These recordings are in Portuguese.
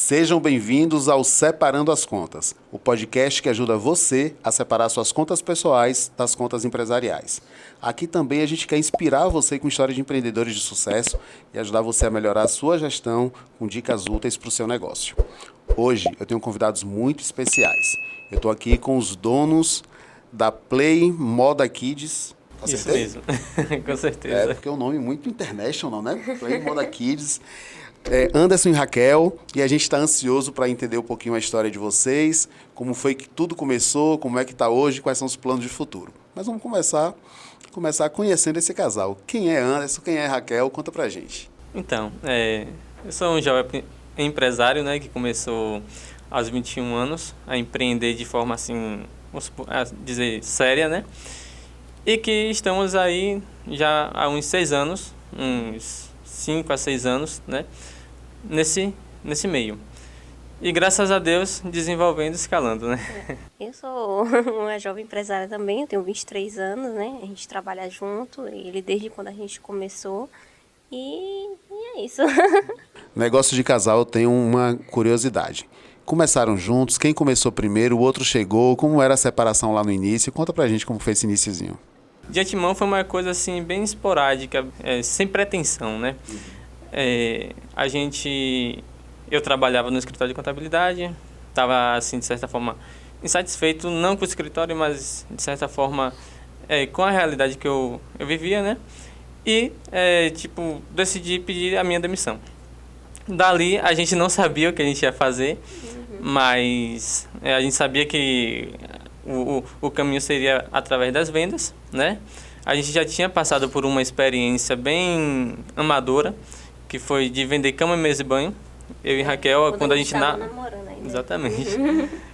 Sejam bem-vindos ao Separando as Contas, o podcast que ajuda você a separar suas contas pessoais das contas empresariais. Aqui também a gente quer inspirar você com histórias de empreendedores de sucesso e ajudar você a melhorar a sua gestão com dicas úteis para o seu negócio. Hoje eu tenho convidados muito especiais. Eu estou aqui com os donos da Play Moda Kids. Acertei? Isso mesmo, com certeza. É, porque é um nome muito international, né? Play Moda Kids. Anderson e Raquel, e a gente está ansioso para entender um pouquinho a história de vocês, como foi que tudo começou, como é que está hoje, quais são os planos de futuro. Mas vamos começar conhecendo esse casal. Quem é Anderson, quem é Raquel? Conta pra gente. Então, eu sou um jovem empresário, né, que começou aos 21 anos a empreender de forma assim, vamos dizer, séria, né? E que estamos aí já há uns 6 anos, uns 5 a 6 anos, né, nesse meio. E graças a Deus, desenvolvendo e escalando, né? Eu sou uma jovem empresária também, eu tenho 23 anos, né? A gente trabalha junto, ele desde quando a gente começou, e é isso. Negócio de casal, eu tenho uma curiosidade. Começaram juntos, quem começou primeiro, o outro chegou, como era a separação lá no início? Conta pra gente como foi esse iniciozinho. De antemão foi uma coisa assim bem esporádica, sem pretensão, né? Eu trabalhava no escritório de contabilidade, estava assim de certa forma insatisfeito, não com o escritório, mas de certa forma com a realidade que eu vivia, né? E decidi pedir a minha demissão. Dali a gente não sabia o que a gente ia fazer, mas a gente sabia que o caminho seria através das vendas, né? A gente já tinha passado por uma experiência bem amadora, que foi de vender cama, mesa e banho. Eu e Raquel, quando a gente estava namorando ainda. Exatamente.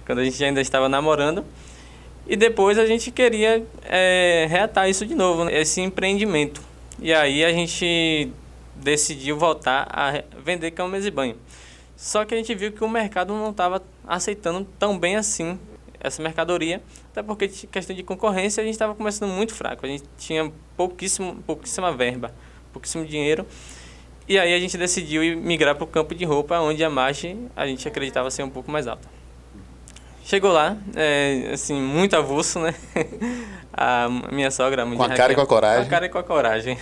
Quando a gente ainda estava namorando. E depois a gente queria reatar isso de novo, né? Esse empreendimento. E aí a gente decidiu voltar a vender cama, mesa e banho. Só que a gente viu que o mercado não estava aceitando tão bem assim essa mercadoria, até porque questão de concorrência a gente estava começando muito fraco, a gente tinha pouquíssima verba, pouquíssimo dinheiro, e aí a gente decidiu migrar para o campo de roupa, onde a margem a gente acreditava ser um pouco mais alta. Chegou lá, assim, muito avulso, né? A minha sogra... Com a cara e com a coragem. Com a cara e com a coragem.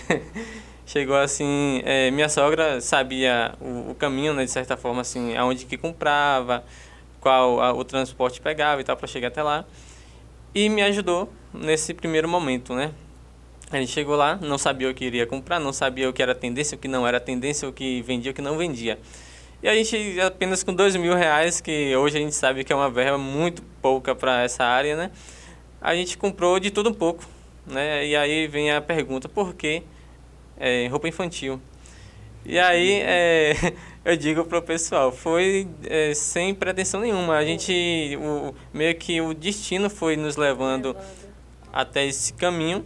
Chegou assim, minha sogra sabia o caminho, né, de certa forma, assim, aonde que comprava, qual o transporte pegava e tal, para chegar até lá. E me ajudou nesse primeiro momento, né? A gente chegou lá, não sabia o que iria comprar, não sabia o que era tendência, o que não era tendência, o que vendia, o que não vendia. E a gente, apenas com R$2.000, que hoje a gente sabe que é uma verba muito pouca para essa área, né? A gente comprou de tudo um pouco, né? E aí vem a pergunta, por que roupa infantil? E aí eu digo pro pessoal, foi sem pretensão nenhuma. A gente, meio que o destino foi nos levando até esse caminho,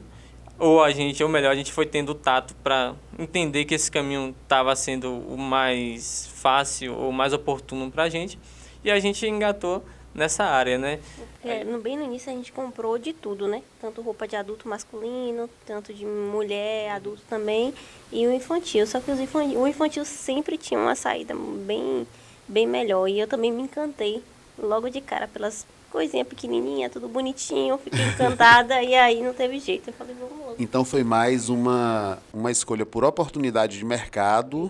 ou melhor, a gente foi tendo o tato para entender que esse caminho estava sendo o mais fácil ou mais oportuno para a gente, e a gente engatou nessa área, né? Bem no início a gente comprou de tudo, né? Tanto roupa de adulto masculino, tanto de mulher, adulto também, e o infantil. Só que o infantil sempre tinha uma saída bem melhor. E eu também me encantei logo de cara pelas coisinhas pequenininhas, tudo bonitinho. Fiquei encantada e aí não teve jeito. Eu falei, vamos logo. Então foi mais uma escolha por oportunidade de mercado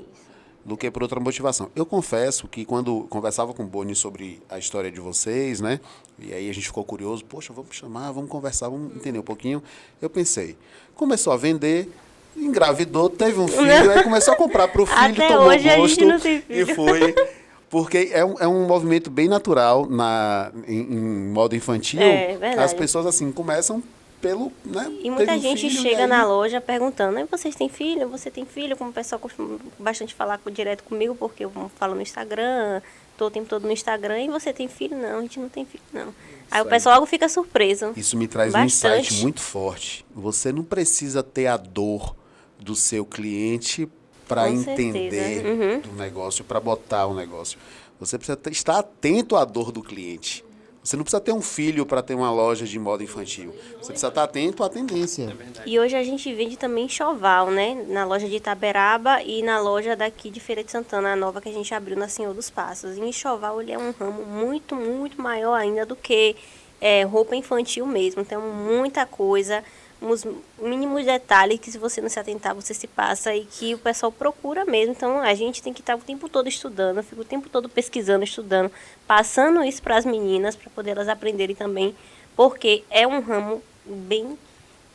do que por outra motivação. Eu confesso que quando conversava com o Boni sobre a história de vocês, né? E aí a gente ficou curioso, poxa, vamos chamar, vamos conversar, vamos entender um pouquinho. Eu pensei, começou a vender, engravidou, teve um filho, aí começou a comprar para o filho, até tomou hoje gosto a gente não tem filho. E foi. Porque é um movimento bem natural em modo infantil. É verdade. As pessoas assim começam pelo, né? E muita gente filho, chega aí na loja perguntando, vocês têm filho? Você tem filho? Como o pessoal costuma bastante falar direto comigo, porque eu falo no Instagram, tô o tempo todo no Instagram, e você tem filho? Não, a gente não tem filho, não. Aí o pessoal logo fica surpreso. Isso me traz um insight muito forte. Você não precisa ter a dor do seu cliente para entender do negócio, para botar o negócio. Você precisa estar atento à dor do cliente. Você não precisa ter um filho para ter uma loja de moda infantil. Você precisa estar atento à tendência. E hoje a gente vende também enxoval, né? Na loja de Itaberaba e na loja daqui de Feira de Santana, a nova que a gente abriu na Senhor dos Passos. E o enxoval, ele é um ramo muito, muito maior ainda do que roupa infantil mesmo. Tem muita coisa, uns mínimos detalhes que se você não se atentar, você se passa e que o pessoal procura mesmo. Então, a gente tem que estar o tempo todo estudando, eu fico o tempo todo pesquisando, estudando, passando isso para as meninas, para poder elas aprenderem também, porque é um ramo bem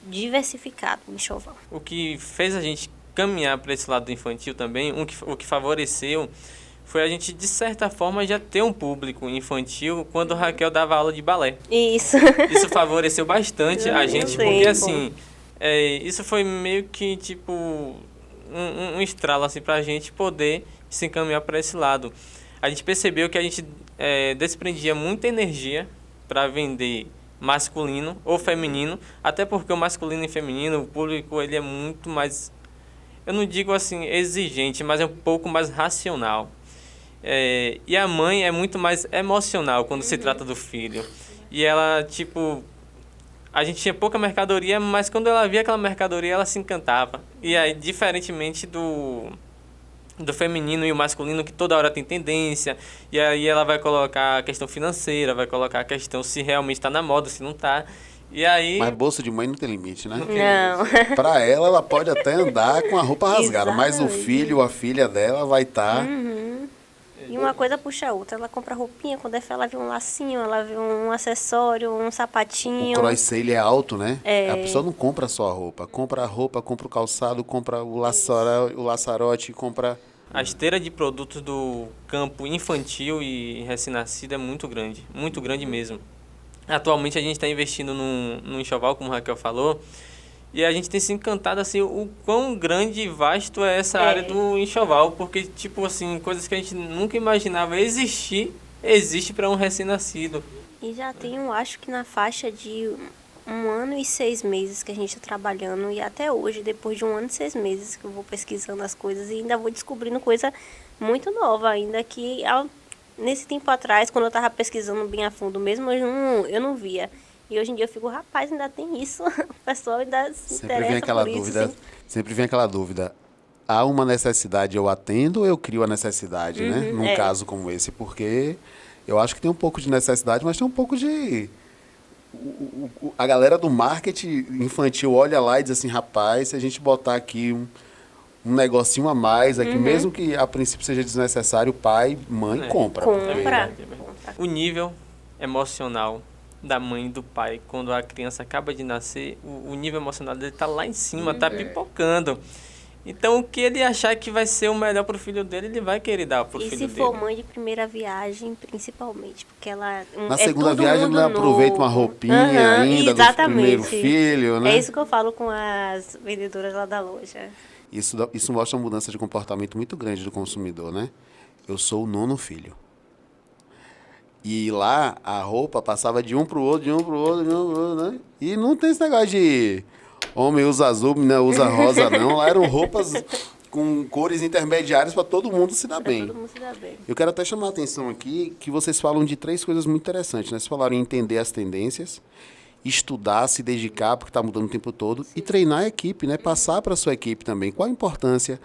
diversificado, o enxoval. O que fez a gente caminhar para esse lado do infantil também, o que favoreceu, foi a gente, de certa forma, já ter um público infantil quando a Raquel dava aula de balé. Isso. Isso favoreceu bastante a gente, sei, porque assim, isso foi meio que tipo um estralo assim, pra gente poder se encaminhar para esse lado. A gente percebeu que a gente desprendia muita energia para vender masculino ou feminino, até porque o masculino e feminino, o público, ele é muito mais, eu não digo assim exigente, mas é um pouco mais racional. E a mãe é muito mais emocional quando se trata do filho. E ela, tipo, a gente tinha pouca mercadoria, mas quando ela via aquela mercadoria, ela se encantava. E aí, diferentemente do feminino e o masculino, que toda hora tem tendência, e aí ela vai colocar a questão financeira, vai colocar a questão se realmente está na moda, se não está. E aí... Mas bolso de mãe não tem limite, né? Não. Pra ela pode até andar com a roupa rasgada, mas o Exatamente. filho ou a filha dela vai estar... E uma coisa puxa a outra. Ela compra roupinha, quando é fé, ela vê um lacinho, ela vê um acessório, um O sapatinho. cross sale é alto, né? A pessoa não compra só a roupa. Compra a roupa, compra o calçado, compra o laçarote, compra... A esteira de produtos do campo infantil e recém-nascido é muito grande mesmo. Atualmente a gente está investindo no enxoval, como a Raquel falou, e a gente tem se encantado assim, o quão grande e vasto é essa área do enxoval, porque tipo assim, coisas que a gente nunca imaginava existe para um recém-nascido. E já tem, eu acho que na faixa de 1 ano e 6 meses que a gente está trabalhando. E até hoje, depois de 1 ano e 6 meses que eu vou pesquisando as coisas e ainda vou descobrindo coisa muito nova ainda que nesse tempo atrás, quando eu estava pesquisando bem a fundo mesmo, eu não via. E hoje em dia eu fico, rapaz, ainda tem isso. O pessoal ainda se interessa por isso. Sempre vem aquela dúvida. Há uma necessidade, eu atendo ou eu crio a necessidade, né? Num caso como esse, porque eu acho que tem um pouco de necessidade, mas tem um pouco de... A galera do marketing infantil olha lá e diz assim, rapaz, se a gente botar aqui um negocinho a mais, aqui, mesmo que a princípio seja desnecessário, pai, mãe, compra. Compra. O nível emocional da mãe e do pai, quando a criança acaba de nascer, o nível emocional dele tá lá em cima, tá pipocando. Então, o que ele achar que vai ser o melhor pro filho dele, ele vai querer dar pro filho dele. E se for mãe de primeira viagem, principalmente, porque ela... Na segunda viagem, ele aproveita uma roupinha ainda do primeiro filho, né? É isso que eu falo com as vendedoras lá da loja. Isso mostra uma mudança de comportamento muito grande do consumidor, né? Eu sou o 9º filho. E lá, a roupa passava de um pro outro, né? E não tem esse negócio de homem usa azul, menina usa rosa, não. Lá eram roupas com cores intermediárias para todo mundo se dar bem. Todo mundo se dá bem. Eu quero até chamar a atenção aqui que vocês falam de 3 coisas muito interessantes, né? Vocês falaram em entender as tendências, estudar, se dedicar, porque está mudando o tempo todo, e treinar a equipe, né? Passar para a sua equipe também. Qual a importância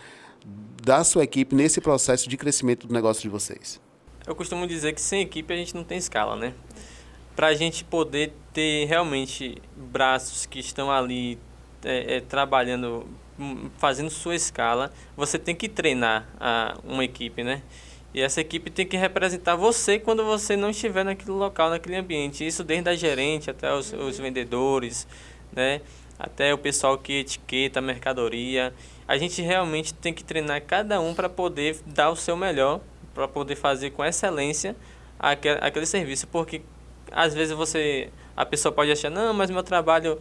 da sua equipe nesse processo de crescimento do negócio de vocês? Eu costumo dizer que sem equipe a gente não tem escala, né? Para a gente poder ter realmente braços que estão ali trabalhando, fazendo sua escala, você tem que treinar uma equipe, né? E essa equipe tem que representar você quando você não estiver naquele local, naquele ambiente. Isso desde a gerente até os vendedores, né? Até o pessoal que etiqueta a mercadoria. A gente realmente tem que treinar cada um para poder dar o seu melhor, para poder fazer com excelência aquele serviço. Porque às vezes a pessoa pode achar, não, mas meu trabalho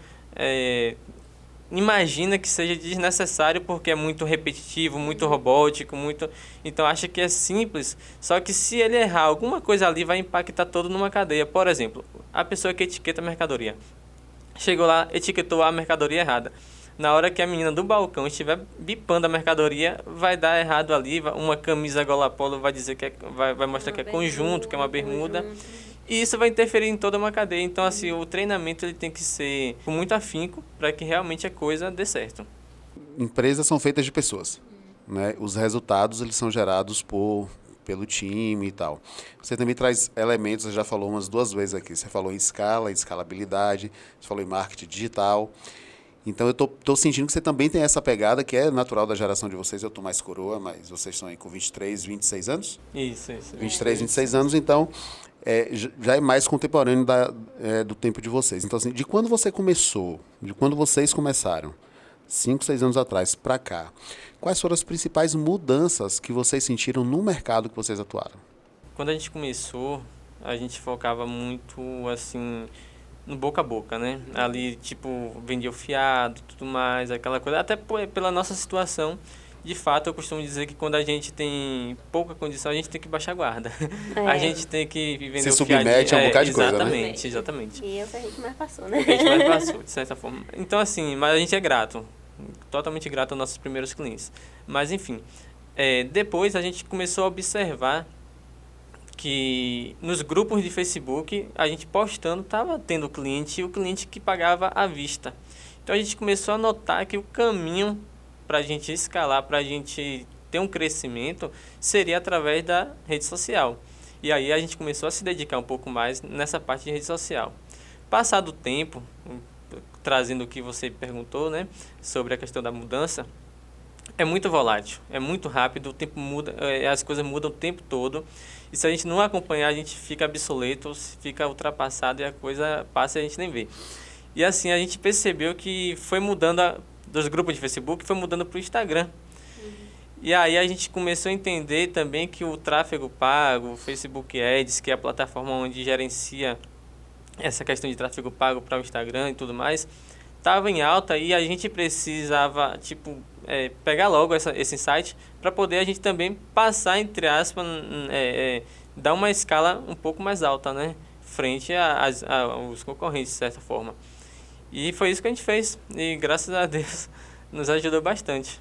imagina que seja desnecessário porque é muito repetitivo, muito robótico, então acha que é simples, só que se ele errar alguma coisa ali vai impactar todo numa cadeia. Por exemplo, a pessoa que etiqueta a mercadoria, chegou lá, etiquetou a mercadoria errada. Na hora que a menina do balcão estiver bipando a mercadoria, vai dar errado ali, uma camisa gola polo vai dizer que vai mostrar que é conjunto, que é uma bermuda. E isso vai interferir em toda uma cadeia. Então, assim, o treinamento ele tem que ser com muito afinco para que realmente a coisa dê certo. Empresas são feitas de pessoas, né? Os resultados eles são gerados pelo time e tal. Você também traz elementos, você já falou umas 2 vezes aqui. Você falou em escala, em escalabilidade, você falou em marketing digital. Então eu tô sentindo que você também tem essa pegada que é natural da geração de vocês. Eu tô mais coroa, mas vocês estão aí com 23, 26 anos? Isso. 23, 26 anos, então já é mais contemporâneo do tempo de vocês. Então, assim, de quando você começou, de quando vocês começaram, 5, 6 anos atrás, para cá, quais foram as principais mudanças que vocês sentiram no mercado que vocês atuaram? Quando a gente começou, a gente focava muito, assim, no boca a boca, né? Ali, tipo, vendia o fiado e tudo mais, aquela coisa. Até pela nossa situação, de fato, eu costumo dizer que quando a gente tem pouca condição, a gente tem que baixar a guarda. A gente tem que vender Se o submete a um bocado de coisa, né? Exatamente. E é o que a gente mais passou, né? A gente mais passou, de certa forma. Então, assim, mas a gente é grato. Totalmente grato aos nossos primeiros clientes. Mas, enfim, depois a gente começou a observar que nos grupos de Facebook, a gente postando, estava tendo cliente e o cliente que pagava à vista. Então, a gente começou a notar que o caminho para a gente escalar, para a gente ter um crescimento, seria através da rede social. E aí a gente começou a se dedicar um pouco mais nessa parte de rede social. Passado o tempo, trazendo o que você perguntou, né, sobre a questão da mudança, é muito volátil, é muito rápido, o tempo muda, as coisas mudam o tempo todo. E se a gente não acompanhar, a gente fica obsoleto, fica ultrapassado e a coisa passa e a gente nem vê. E assim, a gente percebeu que foi mudando dos grupos de Facebook, foi mudando para o Instagram. E aí a gente começou a entender também que o tráfego pago, o Facebook Ads, que é a plataforma onde gerencia essa questão de tráfego pago para o Instagram e tudo mais, estava em alta e a gente precisava, pegar logo esse insight para poder a gente também passar, entre aspas, dar uma escala um pouco mais alta, né? Frente aos concorrentes, de certa forma. E foi isso que a gente fez. E graças a Deus nos ajudou bastante.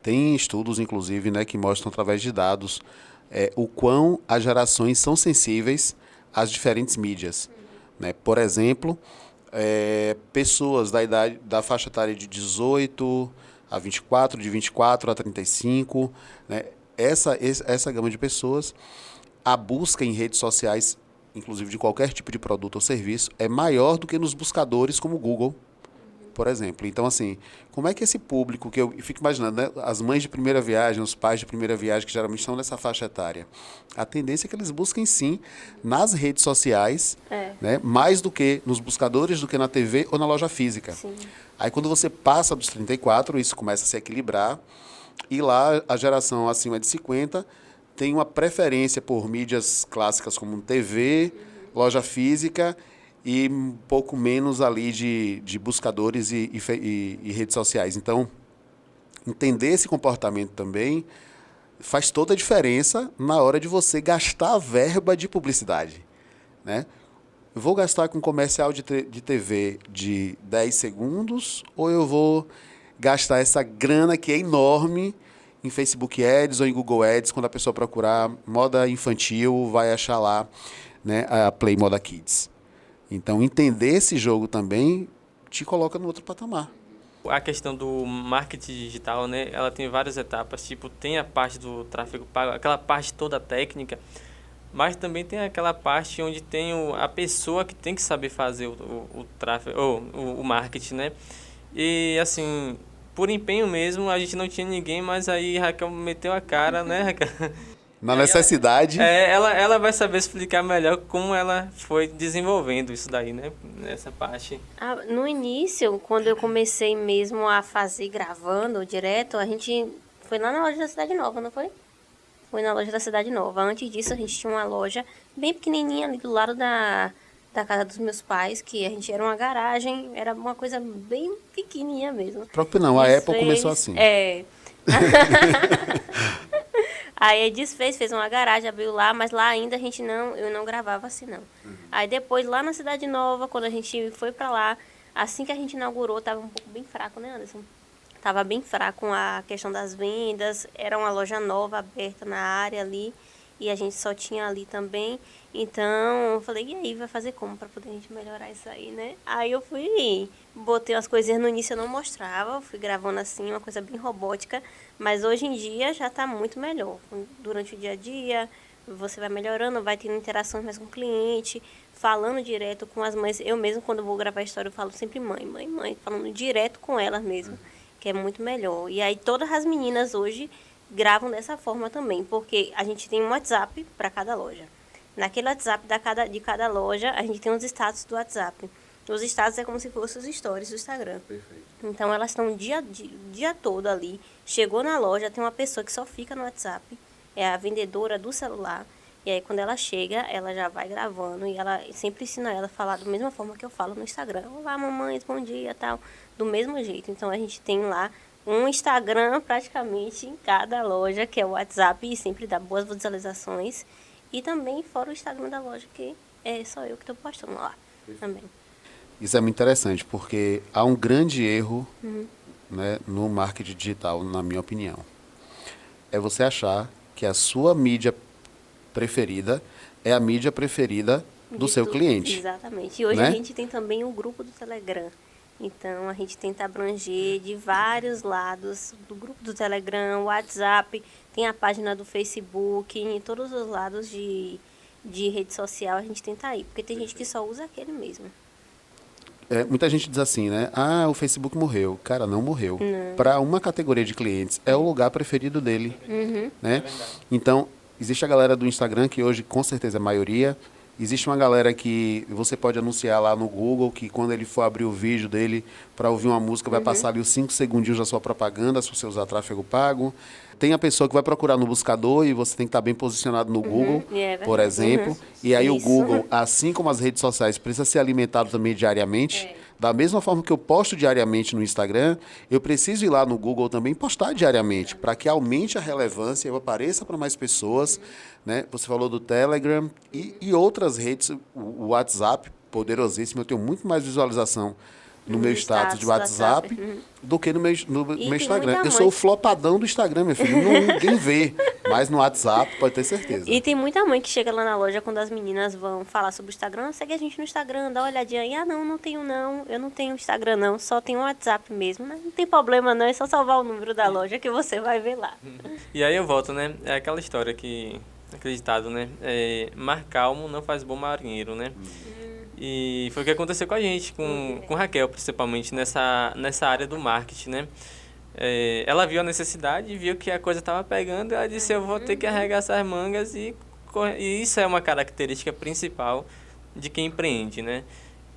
Tem estudos, inclusive, né, que mostram através de dados o quão as gerações são sensíveis às diferentes mídias. Né? Por exemplo, pessoas da faixa etária de 18 a 24, de 24 a 35, né? Essa gama de pessoas, a busca em redes sociais, inclusive de qualquer tipo de produto ou serviço, é maior do que nos buscadores como o Google, por exemplo. Então, assim, como é que esse público, que eu fico imaginando, né, as mães de primeira viagem, os pais de primeira viagem, que geralmente estão nessa faixa etária, a tendência é que eles busquem, sim, nas redes sociais, né, mais do que nos buscadores, do que na TV ou na loja física. Sim. Aí, quando você passa dos 34, isso começa a se equilibrar, e lá a geração acima de 50 tem uma preferência por mídias clássicas como TV, loja física e um pouco menos ali de buscadores e redes sociais. Então, entender esse comportamento também faz toda a diferença na hora de você gastar a verba de publicidade, né? Eu vou gastar com comercial de TV de 10 segundos ou eu vou gastar essa grana que é enorme em Facebook Ads ou em Google Ads, quando a pessoa procurar moda infantil, vai achar lá, né, a Play Moda Kids. Então, entender esse jogo também te coloca no outro patamar. A questão do marketing digital, né, ela tem várias etapas. Tipo, tem a parte do tráfego pago, aquela parte toda técnica, mas também tem aquela parte onde tem a pessoa que tem que saber fazer o tráfego, ou o marketing, né? E, assim, por empenho mesmo, a gente não tinha ninguém, mas aí Raquel meteu a cara, né, Raquel? Na necessidade. Ela vai saber explicar melhor como ela foi desenvolvendo isso daí, né? Nessa parte. No início, quando eu comecei mesmo a fazer gravando direto, a gente foi lá na loja da Cidade Nova, não foi? Foi na loja da Cidade Nova. Antes disso, a gente tinha uma loja bem pequenininha ali do lado da casa dos meus pais, que a gente era uma garagem, era uma coisa bem pequenininha mesmo. Próprio não, a Apple começou assim. Aí desfez, fez uma garagem, abriu lá, mas lá ainda eu não gravava assim, não. Aí depois, lá na Cidade Nova, quando a gente foi pra lá, assim que a gente inaugurou, tava um pouco bem fraco, né, Anderson? Tava bem fraco a questão das vendas, era uma loja nova, aberta na área ali. e a gente só tinha ali também. Então, eu falei, e aí, vai fazer como para poder a gente melhorar isso aí, né? Aí eu fui, botei umas coisinhas no início, eu não mostrava, fui gravando assim, uma coisa bem robótica, mas hoje em dia já está muito melhor. Durante o dia a dia, você vai melhorando, vai tendo interações mais com o cliente, falando direto com as mães. Eu mesmo, quando vou gravar a história, eu falo sempre mãe, mãe, mãe, falando direto com elas mesmo, que é muito melhor. E aí todas as meninas hoje gravam dessa forma também, porque a gente tem um WhatsApp para cada loja. Naquele WhatsApp de cada loja, a gente tem os status do WhatsApp. Os status é como se fossem os stories do Instagram. Perfeito. Então, elas estão o dia todo ali. Chegou na loja, tem uma pessoa que só fica no WhatsApp. É a vendedora do celular. E aí, quando ela chega, ela já vai gravando. E ela sempre ensina ela a falar da mesma forma que eu falo no Instagram. Olá, mamães, bom dia, tal. Do mesmo jeito. Então, a gente tem lá um Instagram praticamente em cada loja, que é o WhatsApp. E sempre dá boas visualizações. E também fora o Instagram da loja, que é só eu que estou postando lá também. Isso é muito interessante, porque há um grande erro, né, no marketing digital, na minha opinião. É você achar que a sua mídia preferida é a mídia preferida do seu cliente. Exatamente. E hoje, né, a gente tem também o grupo do Telegram. Então, a gente tenta abranger de vários lados, do grupo do Telegram, WhatsApp, tem a página do Facebook, em todos os lados de rede social a gente tenta ir, porque tem gente que só usa aquele mesmo. Muita gente diz assim, né? Ah, o Facebook morreu. Cara, não morreu. Para uma categoria de clientes, é o lugar preferido dele. Né? Então, existe a galera do Instagram, que hoje com certeza é a maioria. Existe uma galera que você pode anunciar lá no Google, que quando ele for abrir o vídeo dele para ouvir uma música, vai passar ali os 5 segundinhos da sua propaganda, se você usar tráfego pago. Tem a pessoa que vai procurar no buscador e você tem que estar bem posicionado no Google, por exemplo. E aí o Google, assim como as redes sociais, precisa ser alimentado também diariamente. Da mesma forma que eu posto diariamente no Instagram, eu preciso ir lá no Google também postar diariamente, para que aumente a relevância, eu apareça para mais pessoas. Né? Você falou do Telegram e outras redes, o WhatsApp, poderosíssimo, eu tenho muito mais visualização no meu status de WhatsApp do que no meu Instagram. Eu sou o flopadão do Instagram, meu filho. Ninguém vê. Mas no WhatsApp, pode ter certeza. E tem muita mãe que chega lá na loja quando as meninas vão falar sobre o Instagram. Segue a gente no Instagram, dá uma olhadinha aí. Ah, não tenho não. Eu não tenho Instagram não, só tenho WhatsApp mesmo. Não tem problema não, é só salvar o número da loja que você vai ver lá. E aí eu volto, né? É aquela história que, acreditado, né? Mar calmo não faz bom marinheiro, né? E foi o que aconteceu com a gente, com Raquel, principalmente nessa área do marketing, né? Ela viu a necessidade, viu que a coisa estava pegando, ela disse, eu vou ter que arregaçar as mangas e isso é uma característica principal de quem empreende, né?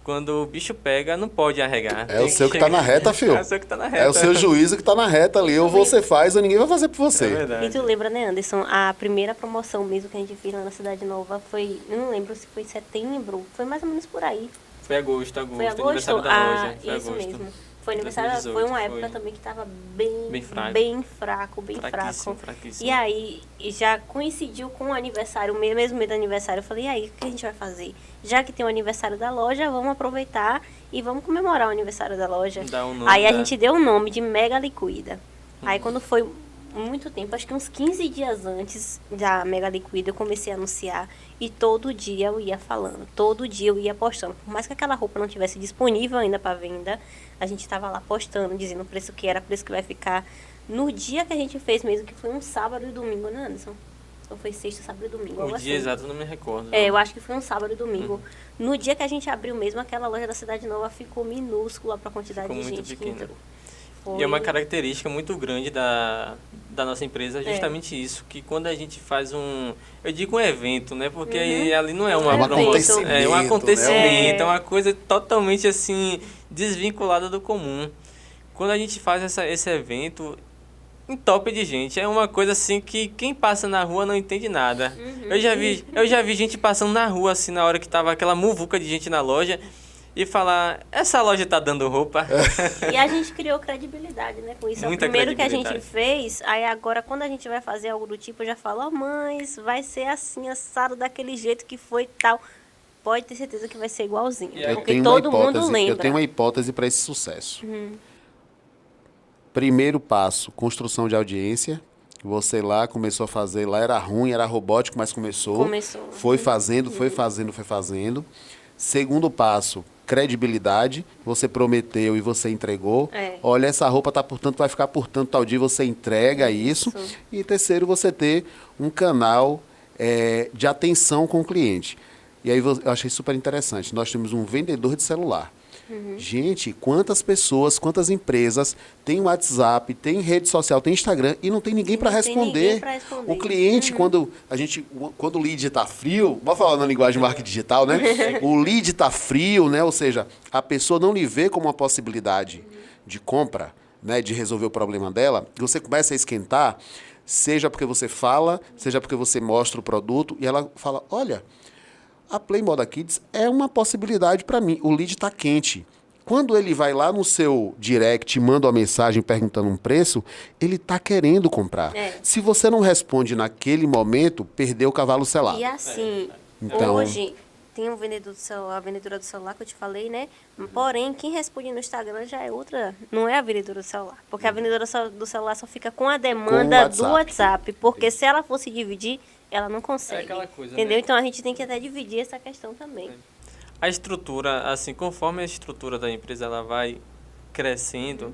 Quando o bicho pega, não pode arregar. É o seu que está na reta, filho. É o seu que está na reta. É o seu juízo que está na reta ali. Ou você faz ou ninguém vai fazer por você. É verdade. E tu lembra, né, Anderson? A primeira promoção mesmo que a gente fez lá na Cidade Nova foi, eu não lembro se foi em setembro, foi mais ou menos por aí. Foi agosto, Foi agosto? aniversário da loja. Foi isso agosto. mesmo. Foi aniversário, 2018, foi uma época foi. também que estava Bem fraco. bem fraco. Fraquíssimo. E aí, já coincidiu com o aniversário, o mesmo mês do aniversário. Eu falei, e aí, o que a gente vai fazer? Já que tem o aniversário da loja, vamos aproveitar e vamos comemorar o aniversário da loja. Dá um nome, Aí a gente deu o nome de Mega Liquida. Aí quando foi muito tempo, acho que uns 15 dias antes da Mega Liquida, eu comecei a anunciar e todo dia eu ia falando, todo dia eu ia postando. Por mais que aquela roupa não tivesse disponível ainda para venda, a gente estava lá postando, dizendo o preço que era, o preço que vai ficar. No dia que a gente fez mesmo, que foi um sábado e domingo, né, Anderson? Ou foi sexta, sábado e domingo? O dia exato eu não me recordo. Eu acho que foi um sábado e domingo. No dia que a gente abriu mesmo, aquela loja da Cidade Nova ficou minúscula para a quantidade Ficou de muito gente pequena. que entrou. E é uma característica muito grande da nossa empresa, justamente isso, que quando a gente faz eu digo um evento, né, porque aí ali não é uma promoção, é um acontecimento, é uma coisa totalmente assim, desvinculada do comum. Quando a gente faz esse evento, entope de gente, é uma coisa assim que quem passa na rua não entende nada. Eu já vi gente passando na rua assim, na hora que tava aquela muvuca de gente na loja, e falar, essa loja tá dando roupa. E a gente criou credibilidade, né, com isso. Muita É o primeiro que a gente credibilidade. fez, aí agora quando a gente vai fazer algo do tipo, eu já falo, ó, mães, vai ser assim, assado daquele jeito que foi e tal. Pode ter certeza que vai ser igualzinho, porque todo mundo lembra. Eu tenho uma hipótese para esse sucesso. Primeiro passo, construção de audiência. Você lá começou a fazer, lá era ruim, era robótico, mas começou. Começou. Foi fazendo, foi fazendo, foi fazendo. Segundo passo, credibilidade. Você prometeu e você entregou. É. Olha, essa roupa tá por tanto, vai ficar por tanto tal dia, você entrega isso. E terceiro, você ter um canal de atenção com o cliente. E aí eu achei super interessante. Nós temos um vendedor de celular. Gente, quantas pessoas, quantas empresas têm WhatsApp, tem rede social, tem Instagram e não tem ninguém para Não tem ninguém responder. pra responder. O cliente, quando o lead está frio, vamos falar na linguagem marketing digital, né? O lead está frio, né? Ou seja, a pessoa não lhe vê como uma possibilidade de compra, né? De resolver o problema dela. E você começa a esquentar, seja porque você fala, seja porque você mostra o produto e ela fala, olha, a Play Moda Kids é uma possibilidade para mim. O lead está quente. Quando ele vai lá no seu direct e manda uma mensagem perguntando um preço, ele está querendo comprar. Se você não responde naquele momento, perdeu o cavalo selado. E assim, Então- hoje tem um vendedor do celular, a vendedora do celular que eu te falei, né? Porém, quem responde no Instagram já é outra, não é a vendedora do celular. Porque a vendedora do celular só fica com a demanda Com o do WhatsApp. Porque se ela fosse dividir, ela não consegue. É aquela coisa, entendeu? né? Então a gente tem que até dividir essa questão também. A estrutura, assim, conforme a estrutura da empresa ela vai crescendo,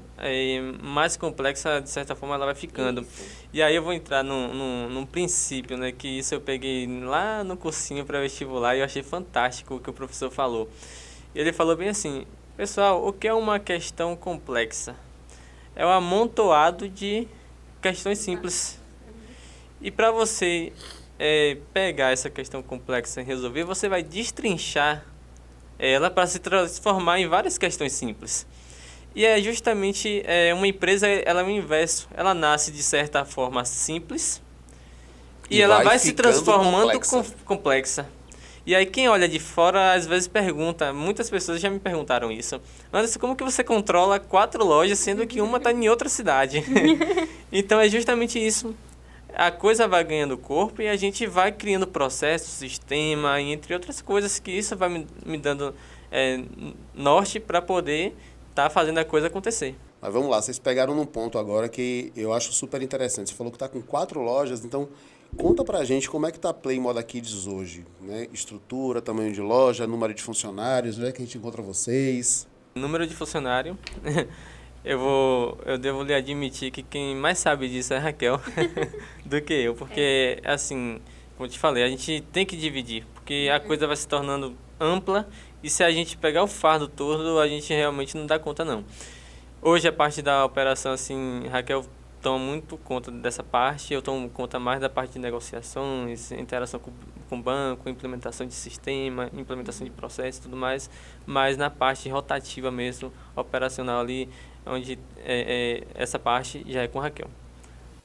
mais complexa, de certa forma, ela vai ficando. E aí eu vou entrar num princípio, né, que isso eu peguei lá no cursinho pré-vestibular e eu achei fantástico o que o professor falou. Ele falou bem assim, pessoal, o que é uma questão complexa? É um amontoado de questões simples. E para você pegar essa questão complexa e resolver, você vai destrinchar ela para se transformar em várias questões simples. E é justamente uma empresa, ela é o inverso. Ela nasce de certa forma simples e ela vai se ficando transformando complexa. complexa. E aí quem olha de fora às vezes pergunta, muitas pessoas já me perguntaram isso. Anderson, como que você controla 4 lojas sendo que uma está em outra cidade? Então é justamente isso. A coisa vai ganhando corpo e a gente vai criando processos, sistema, entre outras coisas, que isso vai me dando norte para poder estar fazendo a coisa acontecer. Mas vamos lá, vocês pegaram num ponto agora que eu acho super interessante. Você falou que está com 4 lojas, então conta pra gente como é que está a Play Moda Kids hoje, né? Estrutura, tamanho de loja, número de funcionários, onde é que a gente encontra vocês? Número de funcionário, eu devo lhe admitir que quem mais sabe disso é a Raquel do que eu, porque assim, como eu te falei, a gente tem que dividir, porque a coisa vai se tornando ampla e se a gente pegar o fardo todo, a gente realmente não dá conta não. Hoje a parte da operação, assim, Raquel toma muito conta dessa parte, eu tomo conta mais da parte de negociações, interação com o banco, implementação de sistema, implementação de processo e tudo mais, mas na parte rotativa mesmo, operacional ali, onde essa parte já é com a Raquel.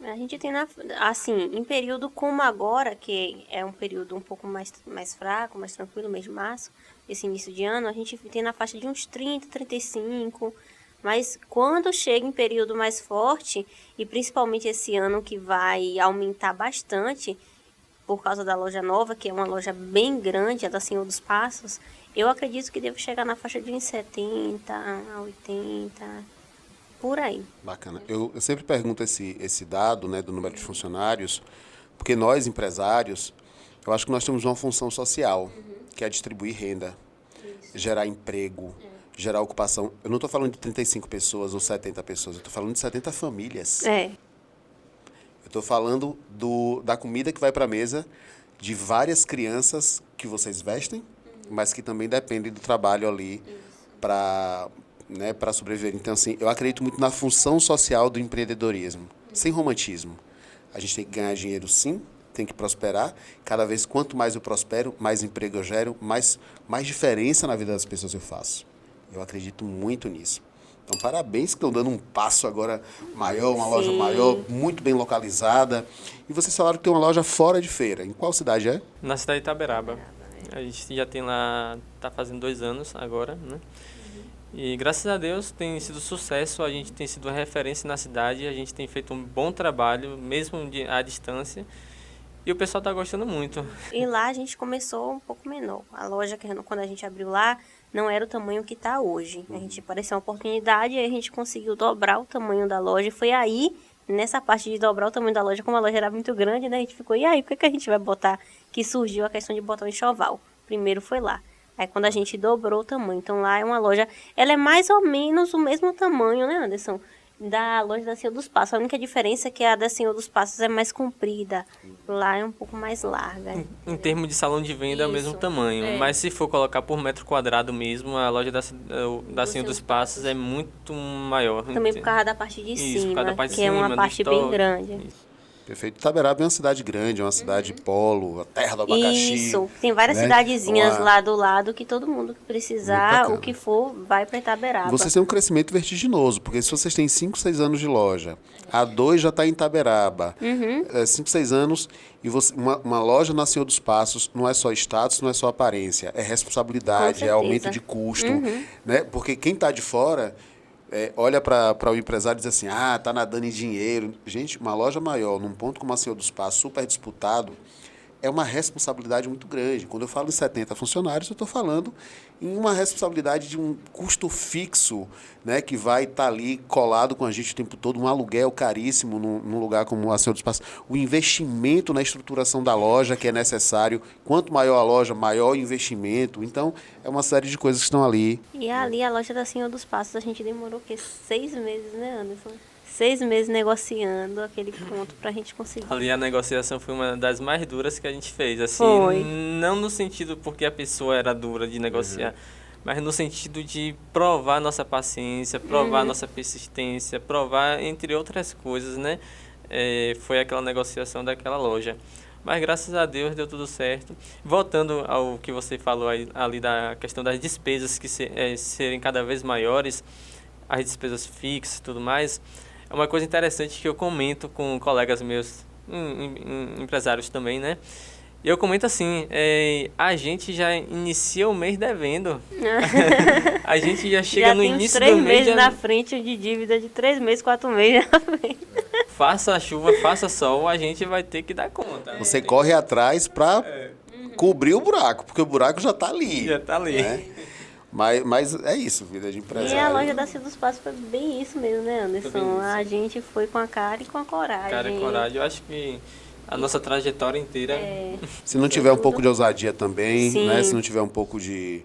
A gente tem, assim, em período como agora, que é um período um pouco mais fraco, mais tranquilo, mês de março, esse início de ano, a gente tem na faixa de uns 30, 35, mas quando chega em período mais forte, e principalmente esse ano que vai aumentar bastante, por causa da loja nova, que é uma loja bem grande, a da Senhor dos Passos, eu acredito que deve chegar na faixa de uns 70 a 80, por aí. Bacana. Eu sempre pergunto esse dado, né, do número de funcionários, porque nós, empresários, eu acho que nós temos uma função social, que é distribuir renda, gerar emprego, gerar ocupação. Eu não estou falando de 35 pessoas ou 70 pessoas, eu estou falando de 70 famílias. Eu estou falando da comida que vai para a mesa de várias crianças que vocês vestem, mas que também dependem do trabalho ali para sobreviver. Então, assim, eu acredito muito na função social do empreendedorismo, sem romantismo. A gente tem que ganhar dinheiro, sim, tem que prosperar. Cada vez, quanto mais eu prospero, mais emprego eu gero, mais diferença na vida das pessoas eu faço. Eu acredito muito nisso. Então, parabéns que estão dando um passo agora maior, uma loja maior, muito bem localizada. E vocês falaram que tem uma loja fora de feira. Em qual cidade é? Na cidade de Itaberaba. A gente já tem lá, está fazendo 2 anos agora, né? E graças a Deus tem sido sucesso, a gente tem sido uma referência na cidade, a gente tem feito um bom trabalho, mesmo à distância, e o pessoal está gostando muito. E lá a gente começou um pouco menor. A loja, quando a gente abriu lá, não era o tamanho que está hoje. A gente apareceu uma oportunidade e a gente conseguiu dobrar o tamanho da loja. E foi aí, nessa parte de dobrar o tamanho da loja, como a loja era muito grande, né? A gente ficou, e aí, o que a gente vai botar? Que surgiu a questão de botar um enxoval. Primeiro foi lá. Aí quando a gente dobrou o tamanho. Então lá é uma loja, ela é mais ou menos o mesmo tamanho, né, Anderson? Da loja da Senhor dos Passos. A única diferença é que a da Senhor dos Passos é mais comprida. Lá é um pouco mais larga. Em termos de salão de venda é o mesmo tamanho. Mas se for colocar por metro quadrado mesmo, a loja da Senhor dos Passos é muito maior. Também por causa da parte de Isso, cima, por causa da parte de que é cima, uma parte bem grande. Isso. Perfeito. Itaberaba é uma cidade grande, é uma cidade polo, a terra do abacaxi. Isso, tem várias cidadezinhas lá do lado que todo mundo que precisar, o que for, vai para Itaberaba. Vocês têm um crescimento vertiginoso, porque se vocês têm 5, 6 anos de loja, a 2 já está em Itaberaba, 5, 6 anos, e uma loja na Senhor dos Passos não é só status, não é só aparência, é responsabilidade, é aumento de custo, né? Porque quem está de fora... olha para o empresário e diz assim, tá nadando em dinheiro. Gente, uma loja maior, num ponto como a Senhor dos Passos, super disputado, é uma responsabilidade muito grande. Quando eu falo em 70 funcionários, eu estou falando em uma responsabilidade de um custo fixo, né, que vai estar ali colado com a gente o tempo todo, um aluguel caríssimo num lugar como a Senhor dos Passos, o investimento na estruturação da loja que é necessário. Quanto maior a loja, maior o investimento. Então, é uma série de coisas que estão ali. E ali, a loja da Senhor dos Passos, a gente demorou, 6 meses, né, Anderson? 6 meses negociando aquele ponto pra gente conseguir. Ali a negociação foi uma das mais duras que a gente fez. Assim, foi. Não no sentido porque a pessoa era dura de negociar, mas no sentido de provar nossa paciência, provar nossa persistência, provar, entre outras coisas, né? Foi aquela negociação daquela loja. Mas graças a Deus deu tudo certo. Voltando ao que você falou ali da questão das despesas que serem cada vez maiores, as despesas fixas e tudo mais, é uma coisa interessante que eu comento com colegas meus, empresários também, né? E eu comento assim, a gente já inicia o mês devendo. A gente já chega no início do mês... 3 meses na frente de dívida de 3 meses, 4 meses na frente. Faça chuva, faça sol, a gente vai ter que dar conta. Você corre atrás para cobrir o buraco, porque o buraco já está ali. Já está ali. Né? Mas é isso, vida de empresário. E a loja da Senhor dos Passos foi bem isso mesmo, né, Anderson? A gente foi com a cara e com a coragem. Cara e coragem. Eu acho que a nossa trajetória inteira... Se não tiver um pouco de ousadia também, Sim. né? Se não tiver um pouco de...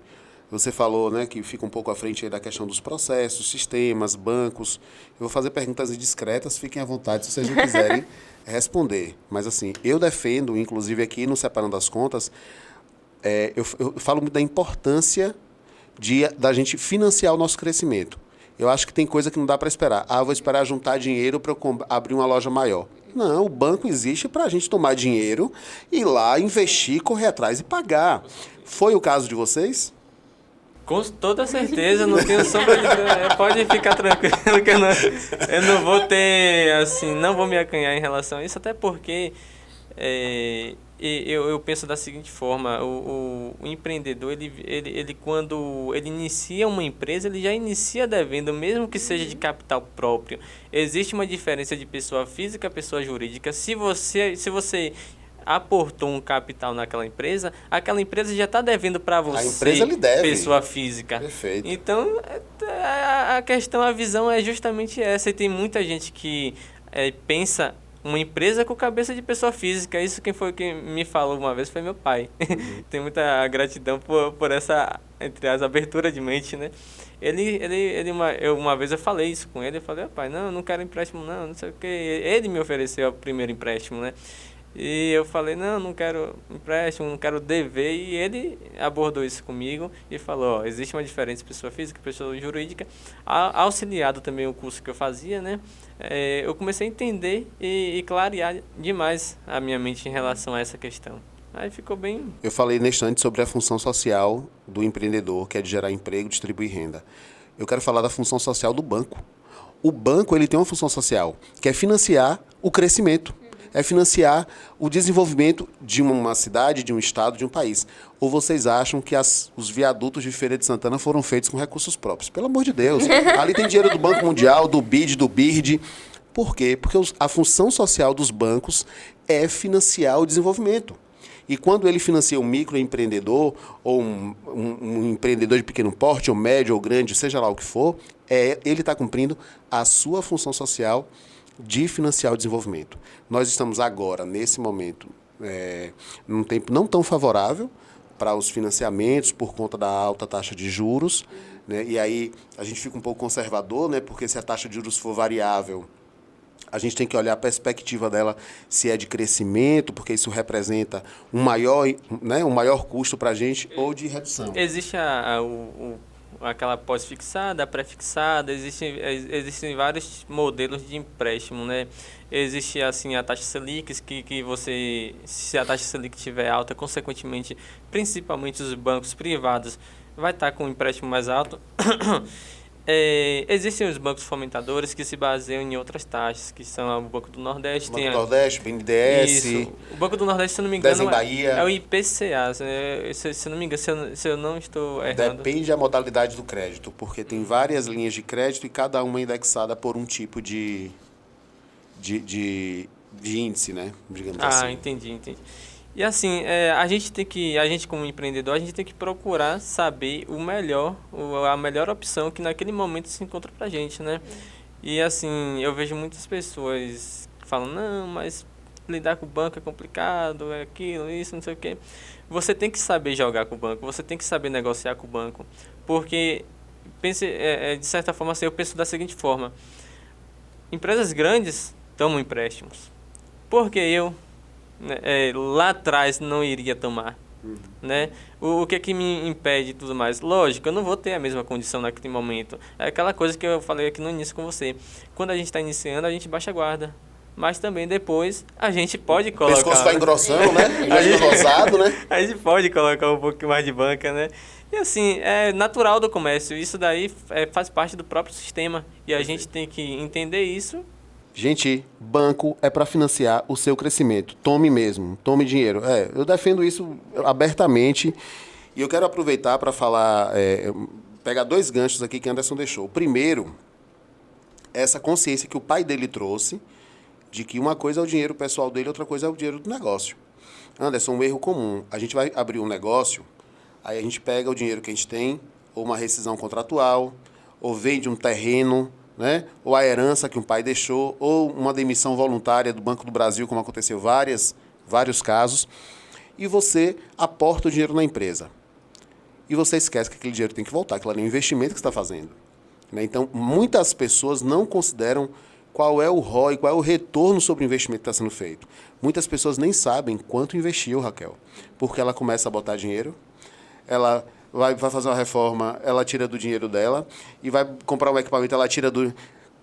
Você falou, né, que fica um pouco à frente aí da questão dos processos, sistemas, bancos. Eu vou fazer perguntas indiscretas, fiquem à vontade se vocês não quiserem responder. Mas assim, eu defendo, inclusive aqui no Separando as Contas, eu falo muito da importância da gente financiar o nosso crescimento. Eu acho que tem coisa que não dá para esperar. Eu vou esperar juntar dinheiro para eu abrir uma loja maior. Não, o banco existe para a gente tomar dinheiro, ir lá, investir, correr atrás e pagar. Foi o caso de vocês? Com toda certeza, não tenho sombra de dúvida. Pode ficar tranquilo que eu não vou ter, assim, não vou me acanhar em relação a isso, até porque eu penso da seguinte forma, o empreendedor, ele quando ele inicia uma empresa, ele já inicia devendo, mesmo que seja de capital próprio. Existe uma diferença de pessoa física a pessoa jurídica. Se você aportou um capital naquela empresa, aquela empresa já está devendo para você, a empresa lhe deve. Pessoa física. Perfeito. Então, a questão, a visão é justamente essa. E tem muita gente que pensa uma empresa com cabeça de pessoa física. Isso quem foi que me falou uma vez foi meu pai. Tenho muita gratidão por essa, entre as abertura de mente, né? Uma vez eu falei isso com ele, eu falei, pai, não quero empréstimo não sei o que. Ele me ofereceu o primeiro empréstimo, né? E eu falei, não quero empréstimo, não quero dever. E ele abordou isso comigo e falou, existe uma diferença entre pessoa física e pessoa jurídica. Auxiliado também o curso que eu fazia, né? Eu comecei a entender e clarear demais a minha mente em relação a essa questão. Aí ficou bem... Eu falei neste instante sobre a função social do empreendedor, que é de gerar emprego, distribuir renda. Eu quero falar da função social do banco. O banco ele tem uma função social, que é financiar o crescimento. É financiar o desenvolvimento de uma cidade, de um estado, de um país. Ou vocês acham que os viadutos de Feira de Santana foram feitos com recursos próprios? Pelo amor de Deus. Ali tem dinheiro do Banco Mundial, do BID, do BIRD. Por quê? Porque a função social dos bancos é financiar o desenvolvimento. E quando ele financia um microempreendedor, ou um empreendedor de pequeno porte, ou médio, ou grande, seja lá o que for, ele está cumprindo a sua função social de financiar o desenvolvimento. Nós estamos agora, nesse momento, num tempo não tão favorável para os financiamentos por conta da alta taxa de juros, né? E aí a gente fica um pouco conservador, né? Porque se a taxa de juros for variável, a gente tem que olhar a perspectiva dela, se é de crescimento, porque isso representa um maior custo para a gente, ou de redução. Existe aquela pós-fixada, a pré-fixada, existem vários modelos de empréstimo, né? Existe, assim, a taxa Selic, que você, se a taxa Selic estiver alta, consequentemente, principalmente os bancos privados, vai estar com um empréstimo mais alto. Existem os bancos fomentadores que se baseiam em outras taxas, que são o Banco do Nordeste. Banco do Nordeste, BNDES. Isso. O Banco do Nordeste, se eu não me engano, Bahia. É o IPCA. Se eu não me engano, se eu não estou errando. Depende da modalidade do crédito, porque tem várias linhas de crédito e cada uma é indexada por um tipo de índice, né? Digamos assim. Entendi. E assim, a gente como empreendedor, a gente tem que procurar saber a melhor opção que naquele momento se encontra pra gente, né? E assim, eu vejo muitas pessoas que falam, não, mas lidar com o banco é complicado, é aquilo, isso, não sei o quê. Você tem que saber jogar com o banco, você tem que saber negociar com o banco, porque, de certa forma, assim, eu penso da seguinte forma, empresas grandes tomam empréstimos, porque eu lá atrás não iria tomar, né? O que é que me impede e tudo mais? Lógico, eu não vou ter a mesma condição naquele momento. É aquela coisa que eu falei aqui no início com você. Quando a gente está iniciando, a gente baixa a guarda. Mas também depois a gente pode colocar... O pescoço vai engrossando, né? Já fica rosado, né? A gente pode colocar um pouco mais de banca, né? E assim, é natural do comércio. Isso daí faz parte do próprio sistema. E a gente tem que entender isso. Gente, banco é para financiar o seu crescimento. Tome mesmo, tome dinheiro. Eu defendo isso abertamente e eu quero aproveitar para falar, pegar 2 ganchos aqui que Anderson deixou. O primeiro, essa consciência que o pai dele trouxe de que uma coisa é o dinheiro pessoal dele, outra coisa é o dinheiro do negócio. Anderson, um erro comum. A gente vai abrir um negócio, aí a gente pega o dinheiro que a gente tem, ou uma rescisão contratual, ou vende um terreno, né? Ou a herança que um pai deixou, ou uma demissão voluntária do Banco do Brasil, como aconteceu vários casos, e você aporta o dinheiro na empresa. E você esquece que aquele dinheiro tem que voltar, aquilo ali é um investimento que você está fazendo, né? Então, muitas pessoas não consideram qual é o ROI, qual é o retorno sobre o investimento que está sendo feito. Muitas pessoas nem sabem quanto investiu, Raquel, porque ela começa a botar dinheiro, ela vai fazer uma reforma, ela tira do dinheiro dela, e vai comprar um equipamento, ela tira do...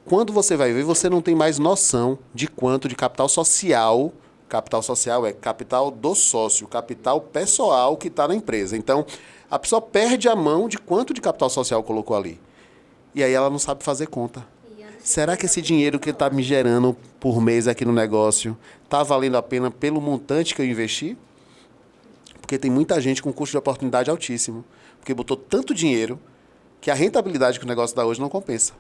Quando você vai ver, você não tem mais noção de quanto de capital social é capital do sócio, capital pessoal que está na empresa. Então, a pessoa perde a mão de quanto de capital social colocou ali. E aí ela não sabe fazer conta. Será que esse dinheiro que está me gerando por mês aqui no negócio está valendo a pena pelo montante que eu investi? Porque tem muita gente com custo de oportunidade altíssimo, porque botou tanto dinheiro que a rentabilidade que o negócio dá hoje não compensa.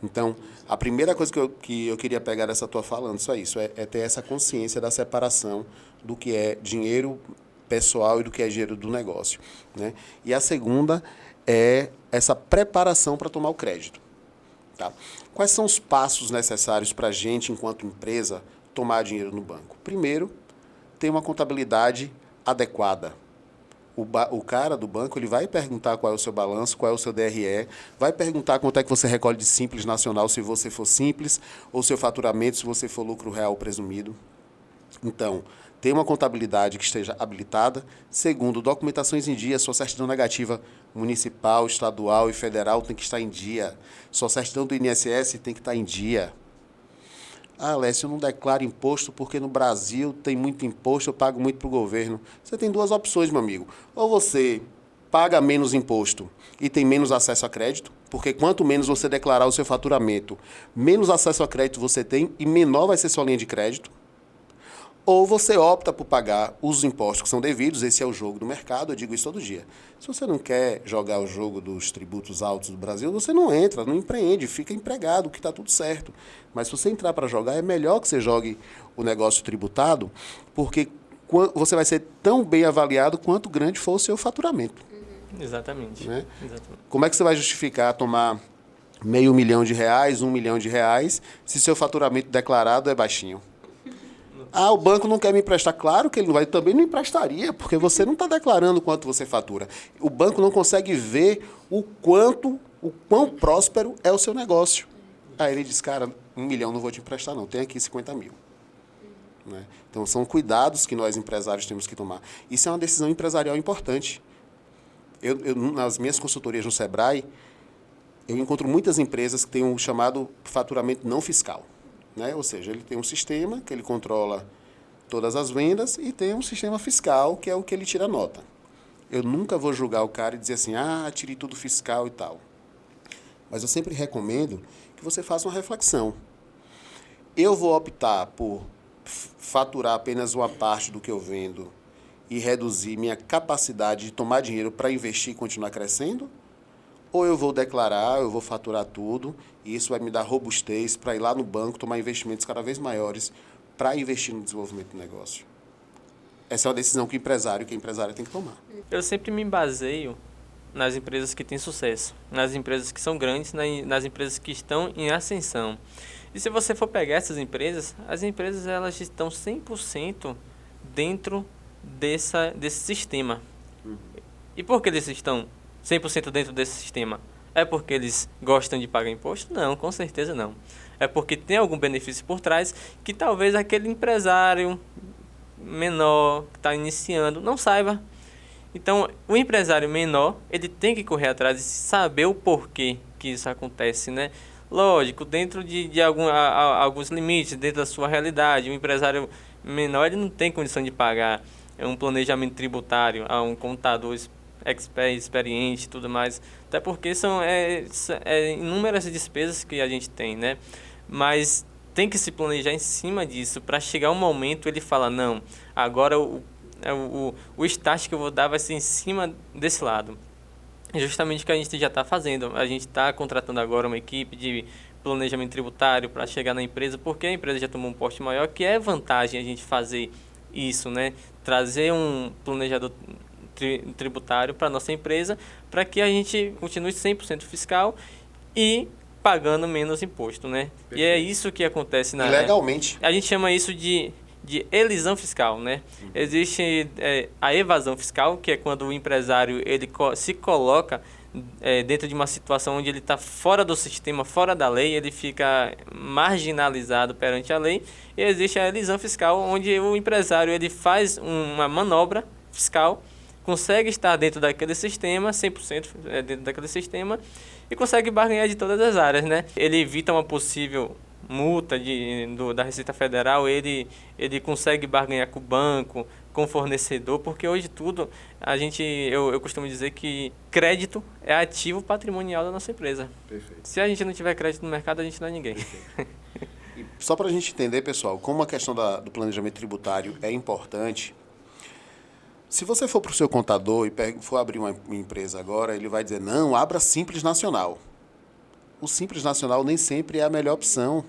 Então, a primeira coisa que eu queria pegar dessa tua falando, só isso, é ter essa consciência da separação do que é dinheiro pessoal e do que é dinheiro do negócio, né? E a segunda é essa preparação para tomar o crédito. Tá? Quais são os passos necessários para a gente, enquanto empresa, tomar dinheiro no banco? Primeiro, ter uma contabilidade adequada. O cara do banco ele vai perguntar qual é o seu balanço, qual é o seu DRE, vai perguntar quanto é que você recolhe de Simples Nacional se você for Simples, ou seu faturamento se você for lucro real presumido. Então, ter uma contabilidade que esteja habilitada. Segundo, documentações em dia, sua certidão negativa municipal, estadual e federal tem que estar em dia. Sua certidão do INSS tem que estar em dia. Ah, Lécio, eu não declaro imposto porque no Brasil tem muito imposto, eu pago muito para o governo. Você tem 2 opções, meu amigo. Ou você paga menos imposto e tem menos acesso a crédito, porque quanto menos você declarar o seu faturamento, menos acesso a crédito você tem e menor vai ser sua linha de crédito. Ou você opta por pagar os impostos que são devidos, esse é o jogo do mercado, eu digo isso todo dia. Se você não quer jogar o jogo dos tributos altos do Brasil, você não entra, não empreende, fica empregado, que está tudo certo. Mas se você entrar para jogar, é melhor que você jogue o negócio tributado, porque você vai ser tão bem avaliado quanto grande for o seu faturamento. Exatamente. Né? Exatamente. Como é que você vai justificar tomar R$ 500.000, R$ 1 milhão, se seu faturamento declarado é baixinho. O banco não quer me emprestar. Claro que ele não vai, também não emprestaria, porque você não está declarando quanto você fatura. O banco não consegue ver o quão próspero é o seu negócio. Aí ele diz, cara, 1 milhão não vou te emprestar não, tem aqui 50 mil. Né? Então, são cuidados que nós empresários temos que tomar. Isso é uma decisão empresarial importante. Eu nas minhas consultorias no Sebrae, eu encontro muitas empresas que têm um chamado faturamento não fiscal. Né? Ou seja, ele tem um sistema que ele controla todas as vendas e tem um sistema fiscal, que é o que ele tira nota. Eu nunca vou julgar o cara e dizer assim, tire tudo fiscal e tal. Mas eu sempre recomendo que você faça uma reflexão. Eu vou optar por faturar apenas uma parte do que eu vendo e reduzir minha capacidade de tomar dinheiro para investir e continuar crescendo? Ou eu vou declarar, eu vou faturar tudo, e isso vai me dar robustez para ir lá no banco, tomar investimentos cada vez maiores para investir no desenvolvimento do negócio. Essa é uma decisão que a empresária tem que tomar. Eu sempre me baseio nas empresas que têm sucesso, nas empresas que são grandes, nas empresas que estão em ascensão. E se você for pegar essas empresas, as empresas elas estão 100% dentro desse sistema. E por que eles estão 100% dentro desse sistema? É porque eles gostam de pagar imposto? Não, com certeza não. É porque tem algum benefício por trás que talvez aquele empresário menor que está iniciando não saiba. Então, o empresário menor, ele tem que correr atrás e saber o porquê que isso acontece, né? Lógico, dentro de alguns limites, dentro da sua realidade. O empresário menor, ele não tem condição de pagar um planejamento tributário a um contador experiente e tudo mais, até porque são inúmeras despesas que a gente tem, né? Mas tem que se planejar em cima disso para chegar um momento ele fala, não, agora o start que eu vou dar vai ser em cima desse lado. É justamente o que a gente já está fazendo. A gente está contratando agora uma equipe de planejamento tributário para chegar na empresa, porque a empresa já tomou um porte maior, que é vantagem a gente fazer isso, né? Trazer um planejador tributário para a nossa empresa, para que a gente continue 100% fiscal e pagando menos imposto, né? Perfeito. E é isso que acontece legalmente. A gente chama isso de elisão fiscal, né? Existe a evasão fiscal, que é quando o empresário ele se coloca dentro de uma situação onde ele está fora do sistema, fora da lei, ele fica marginalizado perante a lei. E existe a elisão fiscal, onde o empresário ele faz uma manobra fiscal, consegue estar dentro daquele sistema, 100% dentro daquele sistema, e consegue barganhar de todas as áreas, né? Ele evita uma possível multa da Receita Federal, ele consegue barganhar com o banco, com o fornecedor, porque hoje tudo, eu costumo dizer que crédito é ativo patrimonial da nossa empresa. Perfeito. Se a gente não tiver crédito no mercado, a gente não é ninguém. E só para a gente entender, pessoal, como a questão do planejamento tributário é importante. Se você for para o seu contador e for abrir uma empresa agora, ele vai dizer, não, abra Simples Nacional. O Simples Nacional nem sempre é a melhor opção.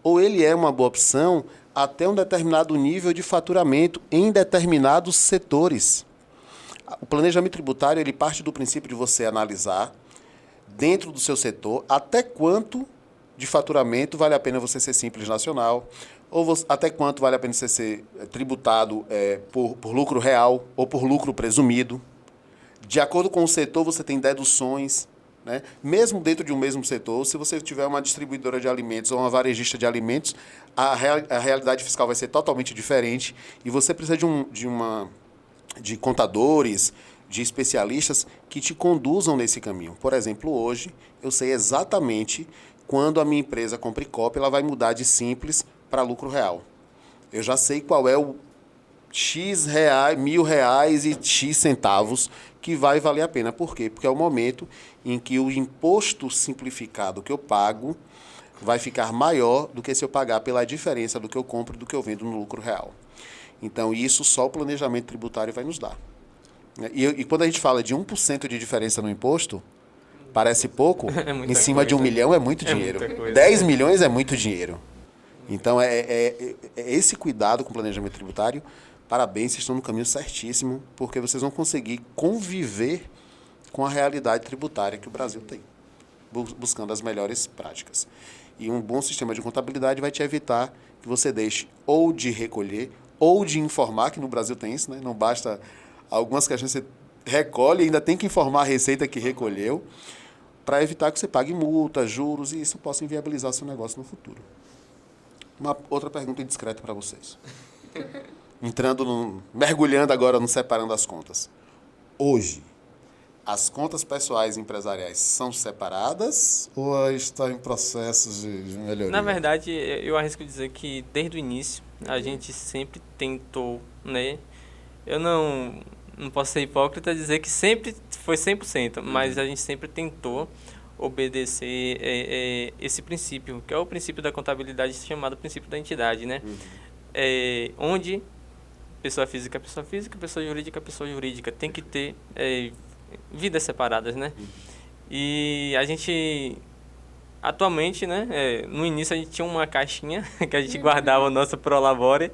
Ou ele é uma boa opção até um determinado nível de faturamento em determinados setores. O planejamento tributário ele parte do princípio de você analisar, dentro do seu setor, até quanto de faturamento vale a pena você ser Simples Nacional, ou até quanto vale a pena você ser tributado por lucro real ou por lucro presumido. De acordo com o setor, você tem deduções, né? Mesmo dentro de um mesmo setor, se você tiver uma distribuidora de alimentos ou uma varejista de alimentos, a realidade fiscal vai ser totalmente diferente e você precisa de contadores, de especialistas que te conduzam nesse caminho. Por exemplo, hoje, eu sei exatamente quando a minha empresa Compricop ela vai mudar de Simples para lucro real. Eu já sei qual é o X reais, R$ 1.000 e X centavos que vai valer a pena. Por quê? Porque é o momento em que o imposto simplificado que eu pago vai ficar maior do que se eu pagar pela diferença do que eu compro e do que eu vendo no lucro real. Então, isso só o planejamento tributário vai nos dar. E quando a gente fala de 1% de diferença no imposto, parece pouco, em cima de 1 milhão é muito dinheiro. 10 milhões é muito dinheiro. Então, esse cuidado com o planejamento tributário, parabéns, vocês estão no caminho certíssimo, porque vocês vão conseguir conviver com a realidade tributária que o Brasil tem. buscando as melhores práticas. E um bom sistema de contabilidade vai te evitar que você deixe ou de recolher ou de informar, que no Brasil tem isso, né? Não basta algumas questões você recolhe e ainda tem que informar a receita que recolheu, para evitar que você pague multas, juros, e isso possa inviabilizar seu negócio no futuro. Uma outra pergunta indiscreta para vocês. Mergulhando agora no separando as contas. Hoje, as contas pessoais e empresariais são separadas ou estão em processos de melhoria? Na verdade, eu arrisco dizer que desde o início a gente sempre tentou, né? Eu não posso ser hipócrita e dizer que sempre foi 100%, mas a gente sempre tentou obedecer esse princípio, que é o princípio da contabilidade chamado princípio da entidade, né? Onde pessoa física, pessoa jurídica, tem que ter vidas separadas, né? E a gente, atualmente, né? No início a gente tinha uma caixinha que a gente guardava o nosso Prolabore,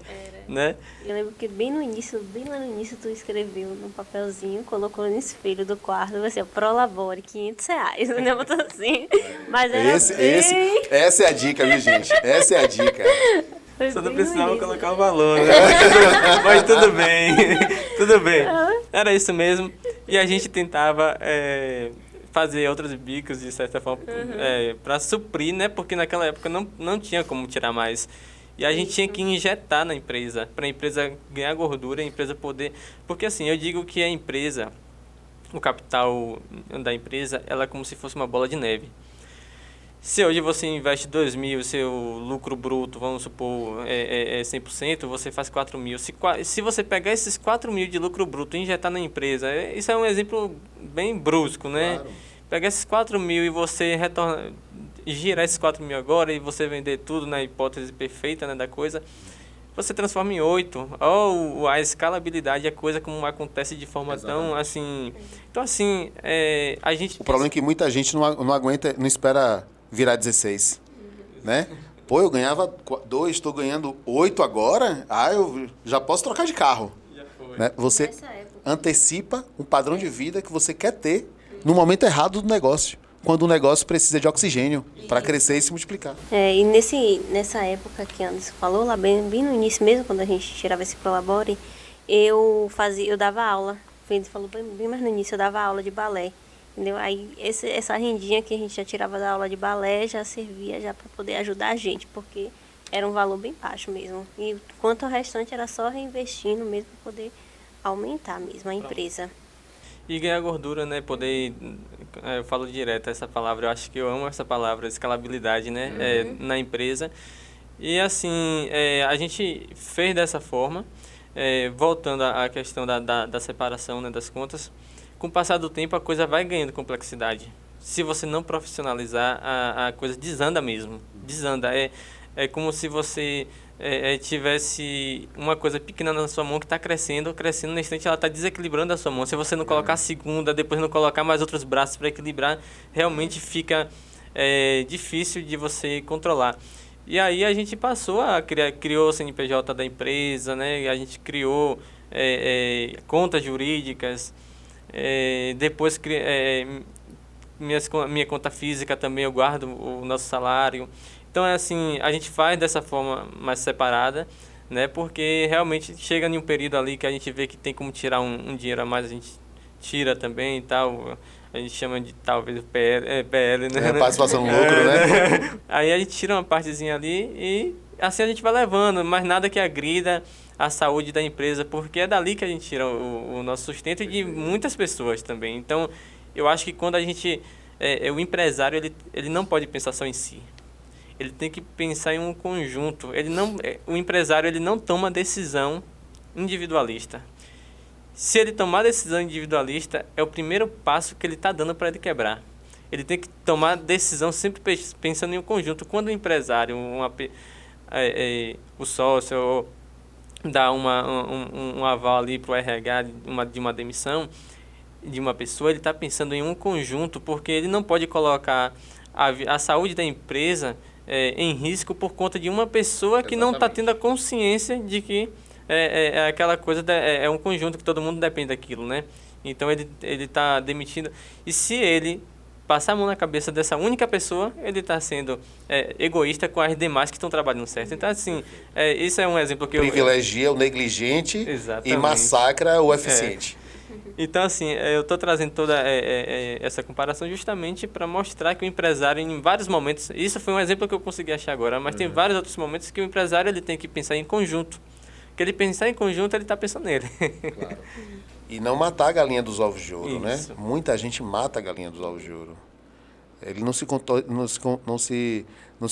né? Eu lembro que bem lá no início, tu escreveu num papelzinho, colocou no espelho do quarto, você, Prolabore, R$500, né? Botou assim, mas era essa é a dica, viu, gente? Essa é a dica. Só não precisava colocar o valor, né? Mas tudo bem, tudo bem. Era isso mesmo. E a gente tentava fazer outros bicos, de certa forma, para suprir, né? Porque naquela época não tinha como tirar mais. E a gente tinha que injetar na empresa, para a empresa ganhar gordura, a empresa poder... Porque assim, eu digo que a empresa, o capital da empresa, ela é como se fosse uma bola de neve. Se hoje você investe 2 mil, seu lucro bruto, vamos supor, é 100%, você faz 4 mil. Se você pegar esses 4 mil de lucro bruto e injetar na empresa, isso é um exemplo bem brusco, né? Claro. Pegar esses 4 mil e você girar esses 4 mil agora e você vender tudo na hipótese perfeita, né, da coisa, você transforma em 8. Ou a escalabilidade é coisa como acontece de forma tão assim... Então, assim, a gente... O problema é que muita gente não aguenta, não espera virar 16, né? Pô, eu ganhava 2, estou ganhando 8 agora, eu já posso trocar de carro. Já foi. Né? Você antecipa um padrão de vida que você quer ter no momento errado do negócio, quando o negócio precisa de oxigênio para crescer e se multiplicar. E nessa época que Anderson falou, lá bem no início mesmo, quando a gente tirava esse Prolabore, eu dava aula. Ele falou bem mais no início, eu dava aula de balé. Entendeu? Aí essa rendinha que a gente já tirava da aula de balé já servia já para poder ajudar a gente, porque era um valor bem baixo mesmo. E quanto ao restante era só reinvestindo mesmo para poder aumentar mesmo a empresa. E ganhar gordura, né? Poder... Eu falo direto essa palavra, eu acho que eu amo essa palavra, escalabilidade, né? Na empresa. E assim, a gente fez dessa forma, voltando à questão da separação, né, das contas. Com o passar do tempo, a coisa vai ganhando complexidade. Se você não profissionalizar, a coisa desanda mesmo. Desanda. É como se você tivesse uma coisa pequena na sua mão que está crescendo, na instante ela está desequilibrando a sua mão. Se você não colocar a segunda, depois não colocar mais outros braços para equilibrar, realmente fica difícil de você controlar. E aí a gente passou criou o CNPJ da empresa, né? A gente criou contas jurídicas. Depois minha conta física também eu guardo o nosso salário. Então assim, a gente faz dessa forma mais separada, né? Porque realmente chega em um período ali que a gente vê que tem como tirar um dinheiro a mais, a gente tira também e tal. A gente chama de talvez PL, né? Participação no lucro, né? Aí a gente tira uma partezinha ali e assim a gente vai levando, mas nada que agrida a saúde da empresa, porque é dali que a gente tira o nosso sustento e de muitas pessoas também. Então, eu acho que quando a gente... o empresário, ele não pode pensar só em si. Ele tem que pensar em um conjunto. O empresário, ele não toma decisão individualista. Se ele tomar decisão individualista, é o primeiro passo que ele está dando para ele quebrar. Ele tem que tomar decisão sempre pensando em um conjunto. Quando o empresário, o sócio... dar um aval ali para o RH de uma demissão de uma pessoa, ele está pensando em um conjunto, porque ele não pode colocar a saúde da empresa em risco por conta de uma pessoa que não está tendo a consciência de que aquela coisa é um conjunto que todo mundo depende daquilo, né? Então ele está demitindo. E se ele passar a mão na cabeça dessa única pessoa, ele está sendo egoísta com as demais que estão trabalhando certo. Então, assim, isso é um exemplo que privilegia o negligente Exatamente. E massacra o eficiente. Então, assim, eu estou trazendo toda essa comparação justamente para mostrar que o empresário, em vários momentos, isso foi um exemplo que eu consegui achar agora, mas tem vários outros momentos que o empresário ele tem que pensar em conjunto. Que ele pensar em conjunto, ele está pensando nele. Claro. E não matar a galinha dos ovos de ouro, Isso. né? Muita gente mata a galinha dos ovos de ouro. Ele não se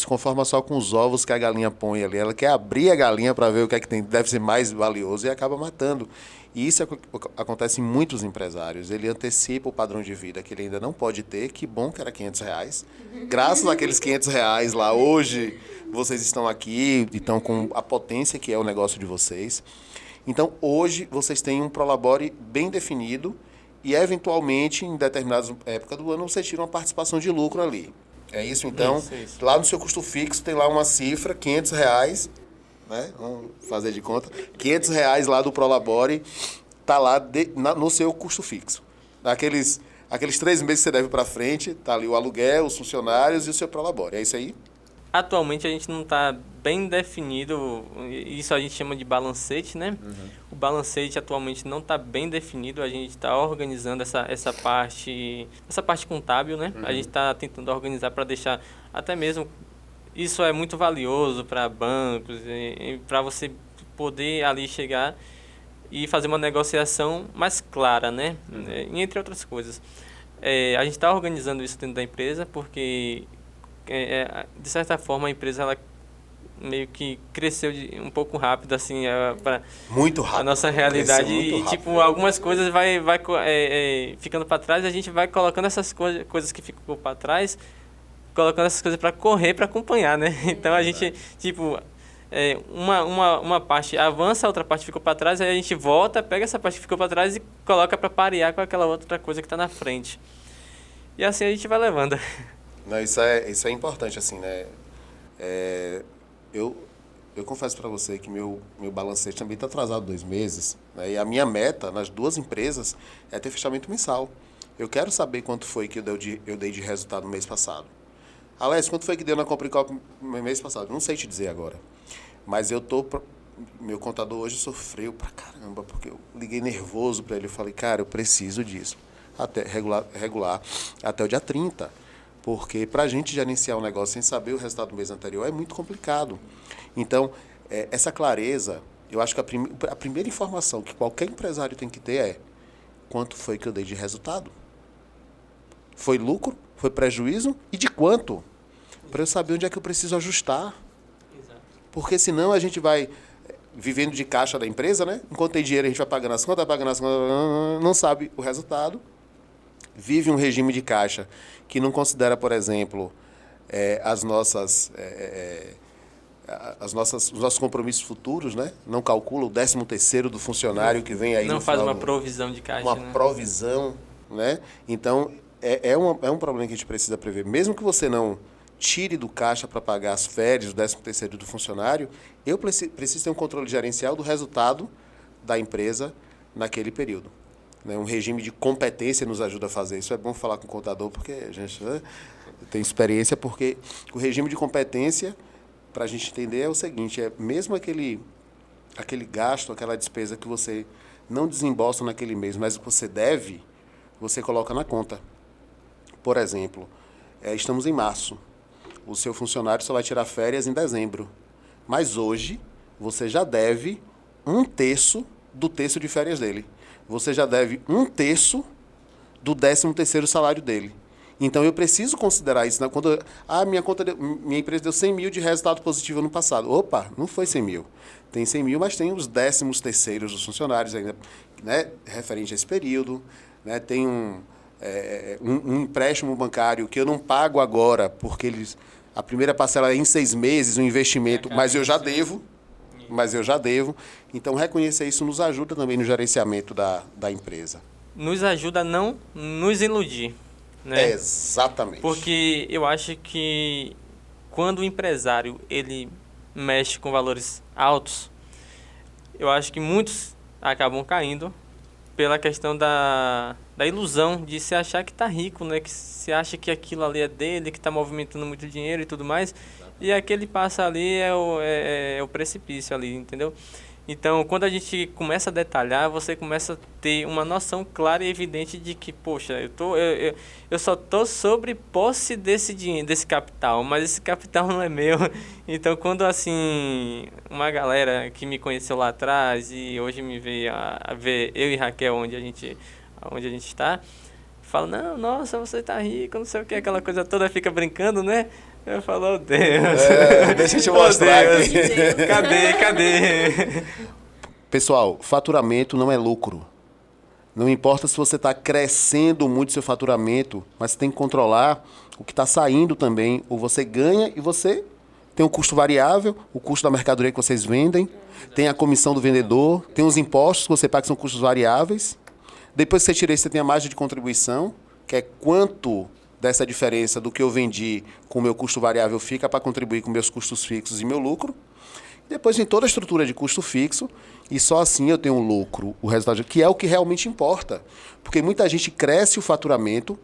conforma só com os ovos que a galinha põe ali. Ela quer abrir a galinha para ver o que é que tem, deve ser mais valioso e acaba matando. E isso acontece em muitos empresários. Ele antecipa o padrão de vida que ele ainda não pode ter. Que bom que era R$500. Graças àqueles R$500 lá, hoje vocês estão aqui e estão com a potência que é o negócio de vocês. Então, hoje, vocês têm um Prolabore bem definido e, eventualmente, em determinadas épocas do ano, você tira uma participação de lucro ali. É isso? Então, Isso. lá no seu custo fixo, tem lá uma cifra, R$500, né? Vamos fazer de conta. R$500 lá do Prolabore está lá no seu custo fixo. Aqueles 3 meses que você deve para frente, está ali o aluguel, os funcionários e o seu Prolabore. É isso aí? Atualmente a gente não está bem definido, isso a gente chama de balancete, né? O balancete atualmente não está bem definido, a gente está organizando essa parte contábil, né? A gente está tentando organizar para deixar até mesmo, isso é muito valioso para bancos, para você poder ali chegar e fazer uma negociação mais clara, né? Entre outras coisas. A gente está organizando isso dentro da empresa porque... de certa forma a empresa ela meio que cresceu um pouco rápido assim para muito rápido a nossa realidade muito e rápido. tipo algumas coisas vai ficando para trás e a gente vai colocando essas coisas que ficou para trás, colocando essas coisas para correr, para acompanhar, né? Então a gente tipo uma parte avança, a outra parte ficou para trás, aí a gente volta, pega essa parte que ficou para trás e coloca para parear com aquela outra coisa que está na frente, e assim a gente vai levando. Não, isso é importante, assim, né? Eu confesso para você que meu balancete também está atrasado 2 meses, né? E a minha meta nas 2 empresas é ter fechamento mensal. Eu quero saber quanto foi que eu dei de resultado no mês passado. Alex, quanto foi que deu na Compricop no mês passado? Não sei te dizer agora. Mas meu contador hoje sofreu pra caramba, porque eu liguei nervoso para ele. Eu falei, cara, eu preciso disso. Até regular até o dia 30. Porque para a gente gerenciar um negócio sem saber o resultado do mês anterior é muito complicado. Então, essa clareza, eu acho que a primeira informação que qualquer empresário tem que ter é quanto foi que eu dei de resultado. Foi lucro? Foi prejuízo? E de quanto? Para eu saber onde é que eu preciso ajustar. Exato. Porque senão a gente vai vivendo de caixa da empresa, né? Enquanto tem dinheiro a gente vai pagando as contas, não sabe o resultado. Vive um regime de caixa que não considera, por exemplo, os nossos compromissos futuros, né? Não calcula o 13º do funcionário que vem aí. Não no faz final uma provisão de caixa, uma né? provisão, né? Então, é um problema que a gente precisa prever. Mesmo que você não tire do caixa para pagar as férias, o 13º do funcionário, eu preciso ter um controle gerencial do resultado da empresa naquele período. Um regime de competência nos ajuda a fazer isso. É bom falar com o contador, porque a gente tem experiência, porque o regime de competência, para a gente entender, é o seguinte, mesmo aquele gasto, aquela despesa que você não desembolsa naquele mês, mas que você deve, você coloca na conta. Por exemplo, estamos em março. O seu funcionário só vai tirar férias em dezembro. Mas hoje, você já deve 1/3 do terço de férias dele. Você já deve 1/3 do 13º salário dele. Então, eu preciso considerar isso. Quando minha empresa deu 100 mil de resultado positivo no passado. Opa, não foi 100 mil. Tem 100 mil, mas tem os 13º dos funcionários ainda, né, referente a esse período. Né, tem um empréstimo bancário que eu não pago agora, porque a primeira parcela é em 6 meses, um investimento, mas eu já devo. Então, reconhecer isso nos ajuda também no gerenciamento da empresa. Nos ajuda a não nos iludir, né? Exatamente. Porque eu acho que quando o empresário ele mexe com valores altos, eu acho que muitos acabam caindo pela questão da ilusão de se achar que tá rico, né? Que se acha que aquilo ali é dele, que tá movimentando muito dinheiro e tudo mais. E aquele passo ali é o precipício ali, entendeu? Então, quando a gente começa a detalhar, você começa a ter uma noção clara e evidente de que, poxa, eu só tô sobre posse desse dinheiro, desse capital, mas esse capital não é meu. Então, quando, assim, uma galera que me conheceu lá atrás e hoje me vê a ver eu e Raquel onde a gente está, fala, não, nossa, você tá rico, não sei o que, aquela coisa toda, fica brincando, né? Eu falo, oh, Deus. Deixa eu te mostrar aqui. Cadê? Pessoal, faturamento não é lucro. Não importa se você está crescendo muito seu faturamento, mas você tem que controlar o que está saindo também. Ou você ganha e você tem o custo variável, o custo da mercadoria que vocês vendem, tem a comissão do vendedor, tem os impostos que você paga que são custos variáveis. Depois que você tira isso, você tem a margem de contribuição, que é quanto dessa diferença do que eu vendi com o meu custo variável fica para contribuir com meus custos fixos e meu lucro. Depois tem toda a estrutura de custo fixo e só assim eu tenho um lucro, o resultado, que é o que realmente importa. Porque muita gente cresce o faturamento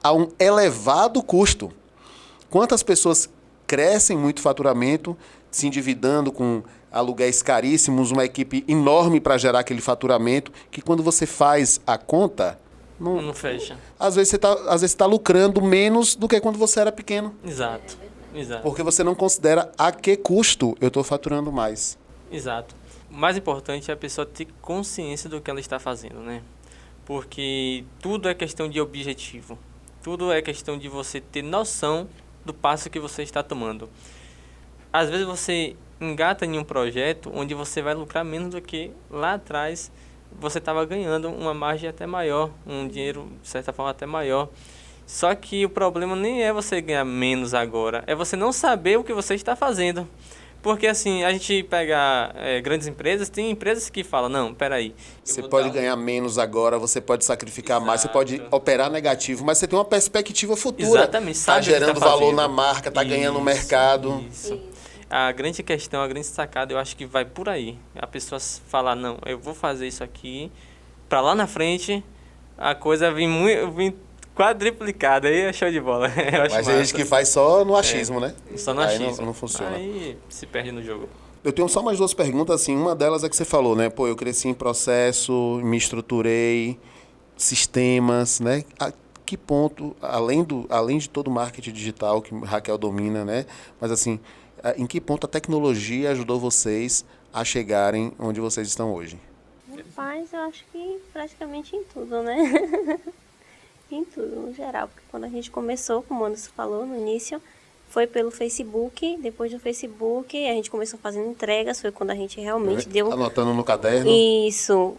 a um elevado custo. Quantas pessoas crescem muito o faturamento, se endividando com aluguéis caríssimos, uma equipe enorme para gerar aquele faturamento, que quando você faz a conta, não fecha. Às vezes você está lucrando menos do que quando você era pequeno. Exato. Porque você não considera a que custo eu estou faturando mais. Exato. O mais importante é a pessoa ter consciência do que ela está fazendo, né? Porque tudo é questão de objetivo. Tudo é questão de você ter noção do passo que você está tomando. Às vezes você engata em um projeto onde você vai lucrar menos do que lá atrás você estava ganhando uma margem até maior, um dinheiro, de certa forma, até maior. Só que o problema nem é você ganhar menos agora, é você não saber o que você está fazendo. Porque, assim, a gente pega grandes empresas, tem empresas que falam, não, peraí. Você pode ganhar menos agora, você pode sacrificar mais, você pode operar negativo, mas você tem uma perspectiva futura. Exatamente. Está gerando valor na marca, está ganhando no mercado. Isso. A grande questão, a grande sacada, eu acho que vai por aí. A pessoa falar, não, eu vou fazer isso aqui, para lá na frente a coisa vir quadriplicada, aí é show de bola. Mas a gente que faz só no achismo, né? Só no aí achismo. Não funciona. Aí se perde no jogo. Eu tenho só mais duas perguntas, assim, uma delas é que você falou, né? Pô, eu cresci em processo, me estruturei, sistemas, né? A que ponto, além de todo o marketing digital que Raquel domina, né? Mas assim, em que ponto a tecnologia ajudou vocês a chegarem onde vocês estão hoje? Rapaz, eu acho que praticamente em tudo, né? Em tudo, no geral. Porque quando a gente começou, como o Anderson falou no início, foi pelo Facebook. Depois do Facebook, a gente começou fazendo entregas. Foi quando a gente realmente deu... Anotando no caderno? Isso.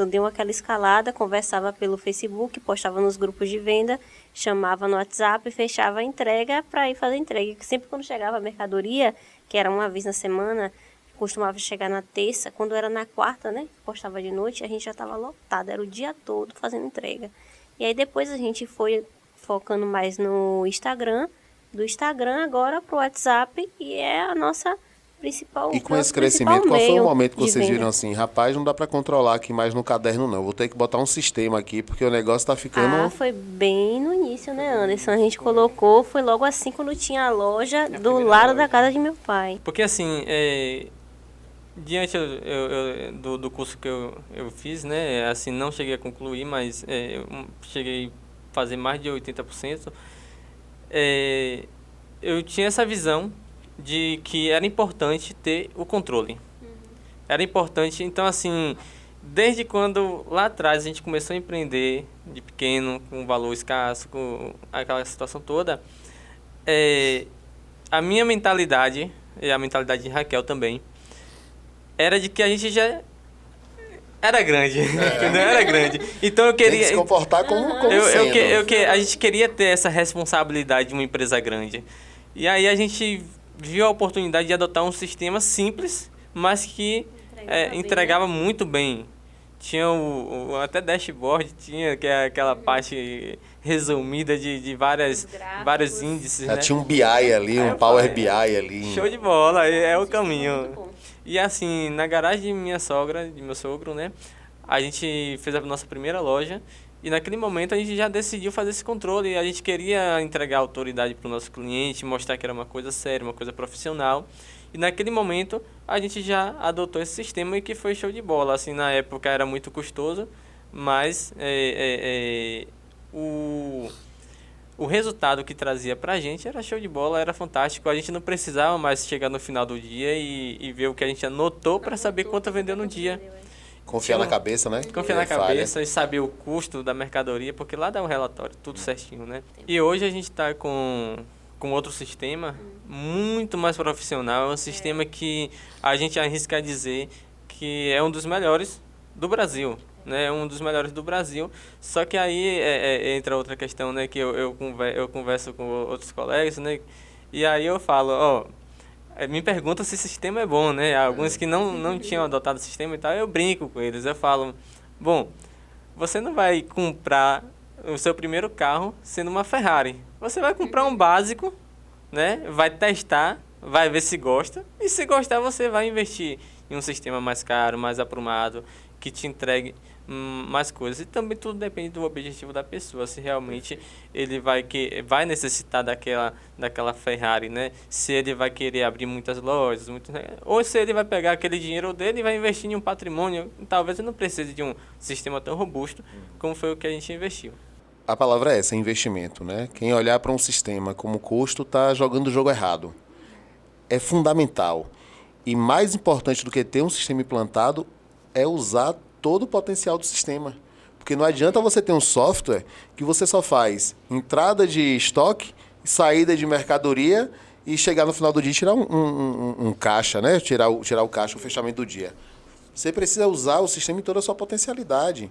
Deu aquela escalada, conversava pelo Facebook, postava nos grupos de venda, chamava no WhatsApp, fechava a entrega para ir fazer entrega. Sempre quando chegava a mercadoria, que era uma vez na semana, costumava chegar na terça. Quando era na quarta, né, postava de noite, a gente já estava lotado. Era o dia todo fazendo entrega. E aí depois a gente foi focando mais no Instagram, do Instagram agora para o WhatsApp, e é a nossa principal. E com esse crescimento, qual foi o momento que vocês viram assim, rapaz, não dá para controlar aqui mais no caderno não, vou ter que botar um sistema aqui, porque o negócio está ficando... foi bem no início, né, Anderson? A gente colocou, foi logo assim quando tinha a loja do lado da casa de meu pai. Porque assim, diante do curso que eu fiz, né, assim, não cheguei a concluir, mas eu cheguei a fazer mais de 80%, eu tinha essa visão de que era importante ter o controle. Era importante, então assim, desde quando lá atrás a gente começou a empreender de pequeno, com valor escasso, com aquela situação toda, a minha mentalidade, e a mentalidade de Raquel também, era de que a gente já era grande, entendeu? Era grande. Então eu queria... Tem que se comportar como a gente queria ter essa responsabilidade de uma empresa grande. E aí a gente viu a oportunidade de adotar um sistema simples, mas que entregava muito bem. Tinha até dashboard, tinha que é aquela parte resumida de vários índices. Já né? tinha um BI ali, um Power BI ali. Show de bola, é o caminho. E assim, na garagem de minha sogra, de meu sogro, né? a gente fez a nossa primeira loja e naquele momento a gente já decidiu fazer esse controle. A gente queria entregar autoridade para o nosso cliente, mostrar que era uma coisa séria, uma coisa profissional. E naquele momento a gente já adotou esse sistema e que foi show de bola. Assim, na época era muito custoso, mas o resultado que trazia para a gente era show de bola, era fantástico. A gente não precisava mais chegar no final do dia e ver o que a gente anotou para saber quanto vendeu no dia. Confiar na cabeça, né? Confiar na cabeça e saber o custo da mercadoria, porque lá dá um relatório, tudo certinho, né? E hoje a gente está com outro sistema muito mais profissional, é um sistema que a gente arrisca dizer que é um dos melhores do Brasil, né? Um dos melhores do Brasil. Só que aí entra outra questão, né? Que eu converso com outros colegas, né? E aí eu falo, me perguntam se o sistema é bom, né? Alguns que não tinham adotado o sistema e tal, eu brinco com eles. Eu falo, bom, você não vai comprar o seu primeiro carro sendo uma Ferrari. Você vai comprar um básico, né? Vai testar, vai ver se gosta. E se gostar, você vai investir em um sistema mais caro, mais aprumado, que te entregue mais coisas. E também tudo depende do objetivo da pessoa, se realmente ele vai necessitar daquela Ferrari, né? Se ele vai querer abrir muitas lojas, ou se ele vai pegar aquele dinheiro dele e vai investir em um patrimônio. Talvez ele não precise de um sistema tão robusto como foi o que a gente investiu. A palavra é essa, investimento, né? Quem olhar para um sistema como custo está jogando o jogo errado. É fundamental. E mais importante do que ter um sistema implantado é usar todo o potencial do sistema. Porque não adianta você ter um software que você só faz entrada de estoque, saída de mercadoria e chegar no final do dia e tirar um caixa, né? Tirar o caixa, o fechamento do dia. Você precisa usar o sistema em toda a sua potencialidade.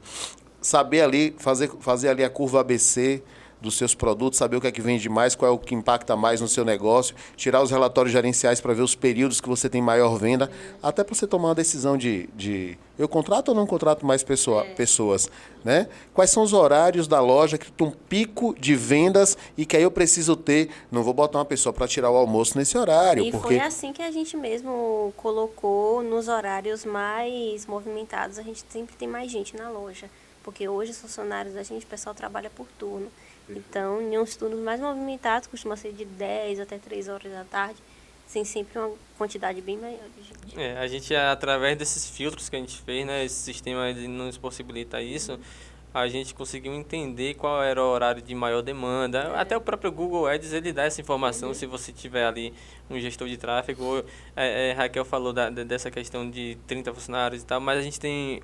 Saber ali, fazer ali a curva ABC dos seus produtos, saber o que é que vende mais, qual é o que impacta mais no seu negócio, tirar os relatórios gerenciais para ver os períodos que você tem maior venda, até para você tomar uma decisão de eu contrato ou não contrato mais pessoas, né? Quais são os horários da loja que tem um pico de vendas e que aí eu preciso ter, não vou botar uma pessoa para tirar o almoço nesse horário. E foi assim que a gente mesmo colocou nos horários mais movimentados, a gente sempre tem mais gente na loja, porque hoje os funcionários da gente, o pessoal trabalha por turno. Então, em uns turnos mais movimentados, costuma ser de 10 até 3 horas da tarde, tem sempre uma quantidade bem maior de gente. A gente, através desses filtros que a gente fez, né, esse sistema ele nos possibilita isso, a gente conseguiu entender qual era o horário de maior demanda. Até o próprio Google Ads, ele dá essa informação se você tiver ali um gestor de tráfego. Raquel falou dessa questão de 30 funcionários e tal, mas a gente tem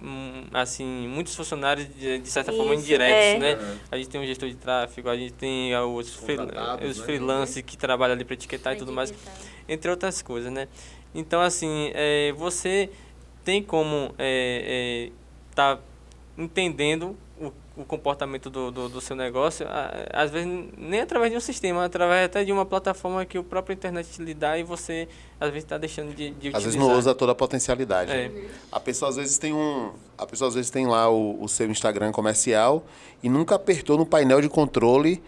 assim, muitos funcionários de certa forma indiretos, né? A gente tem um gestor de tráfego, a gente tem os freelancers que trabalham ali para etiquetar e tudo mais, entre outras coisas, né? Então, assim, você tem como tá entendendo o comportamento do seu negócio, às vezes nem através de um sistema, através até de uma plataforma que o próprio internet lhe dá e você às vezes está deixando de utilizar. Às vezes não usa toda a potencialidade. A pessoa às vezes tem lá o seu Instagram comercial e nunca apertou no painel de controle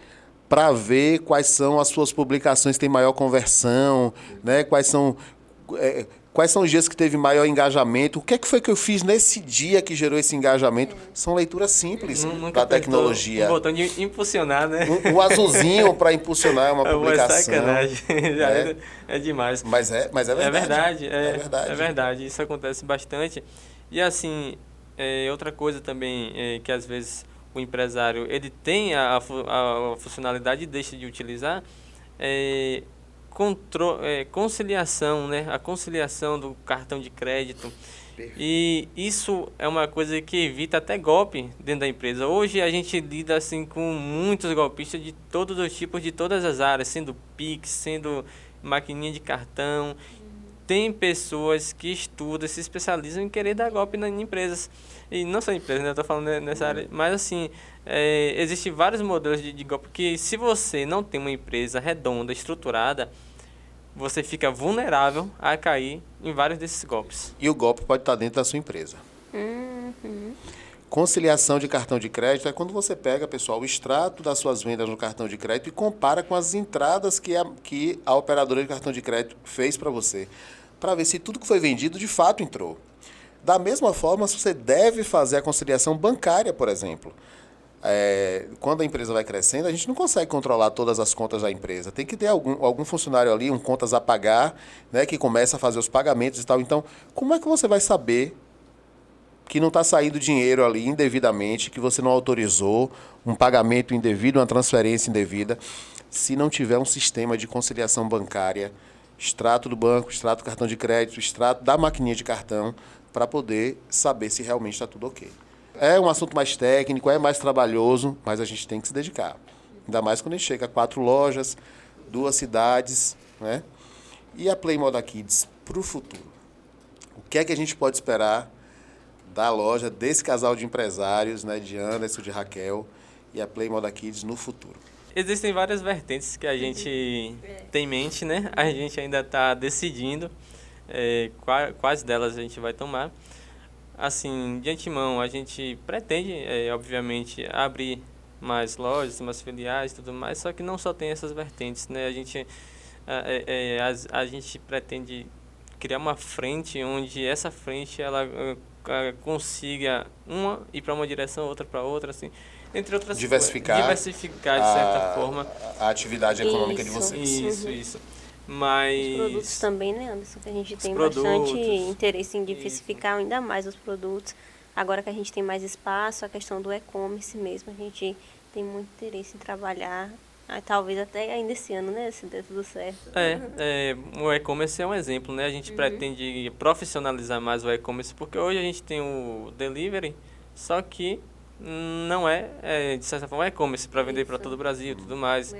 para ver quais são as suas publicações que têm maior conversão, né? Quais são os dias que teve maior engajamento? O que é que foi que eu fiz nesse dia que gerou esse engajamento? São leituras simples da tecnologia. Um botão de impulsionar, né? Um azulzinho para impulsionar uma publicação. É sacanagem. É demais. Mas é verdade. É verdade. Isso acontece bastante. E assim, outra coisa também que às vezes o empresário ele tem a funcionalidade e deixa de utilizar conciliação, né? A conciliação do cartão de crédito. E isso é uma coisa que evita até golpe dentro da empresa. Hoje a gente lida assim com muitos golpistas de todos os tipos, de todas as áreas, sendo Pix, sendo maquininha de cartão. Tem pessoas que estudam, se especializam em querer dar golpe em empresas. E não só em empresas, né? Eu estou falando nessa área. Mas assim, existem vários modelos de golpe que se você não tem uma empresa redonda, estruturada, você fica vulnerável a cair em vários desses golpes. E o golpe pode estar dentro da sua empresa. Conciliação de cartão de crédito é quando você pega, pessoal, o extrato das suas vendas no cartão de crédito e compara com as entradas que a operadora de cartão de crédito fez para você, para ver se tudo que foi vendido de fato entrou. Da mesma forma, você deve fazer a conciliação bancária, por exemplo. Quando a empresa vai crescendo, a gente não consegue controlar todas as contas da empresa. Tem que ter algum funcionário ali, contas a pagar, né, que começa a fazer os pagamentos e tal. Então, como é que você vai saber que não está saindo dinheiro ali indevidamente, que você não autorizou um pagamento indevido, uma transferência indevida, se não tiver um sistema de conciliação bancária, extrato do banco, extrato do cartão de crédito, extrato da maquininha de cartão, para poder saber se realmente está tudo ok. É um assunto mais técnico, é mais trabalhoso, mas a gente tem que se dedicar. Ainda mais quando a gente chega a 4 lojas, 2 cidades, né? E a Play Moda Kids para o futuro? O que é que a gente pode esperar da loja, desse casal de empresários, né, de Anderson, de Raquel e a Play Moda Kids no futuro? Existem várias vertentes que a gente tem em mente, né? A gente ainda está decidindo quais delas a gente vai tomar. Assim, de antemão, a gente pretende, obviamente, abrir mais lojas, mais filiais e tudo mais, só que não só tem essas vertentes, né? A gente pretende criar uma frente onde essa frente ela consiga uma ir para uma direção, outra para outra, assim, entre outras diversificar coisas. Diversificar, de certa forma. A atividade econômica de vocês. Isso. Mas os produtos também, né, Anderson? Que a gente tem produtos, bastante interesse em diversificar ainda mais os produtos. Agora que a gente tem mais espaço, a questão do e-commerce mesmo, a gente tem muito interesse em trabalhar, talvez até ainda esse ano, né, se der tudo certo. O e-commerce é um exemplo, né? A gente pretende profissionalizar mais o e-commerce, porque hoje a gente tem o delivery, só que não de certa forma, é e-commerce para vender para todo o Brasil e tudo mais.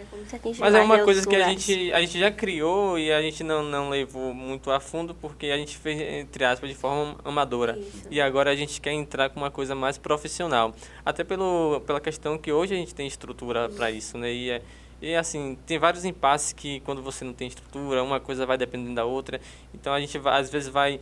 Mas é uma coisa que a gente já criou e a gente não levou muito a fundo, porque a gente fez, entre aspas, de forma amadora. Isso. E agora a gente quer entrar com uma coisa mais profissional. Até pela questão que hoje a gente tem estrutura para isso, né? E assim, tem vários impasses que quando você não tem estrutura, uma coisa vai dependendo da outra. Então a gente às vezes vai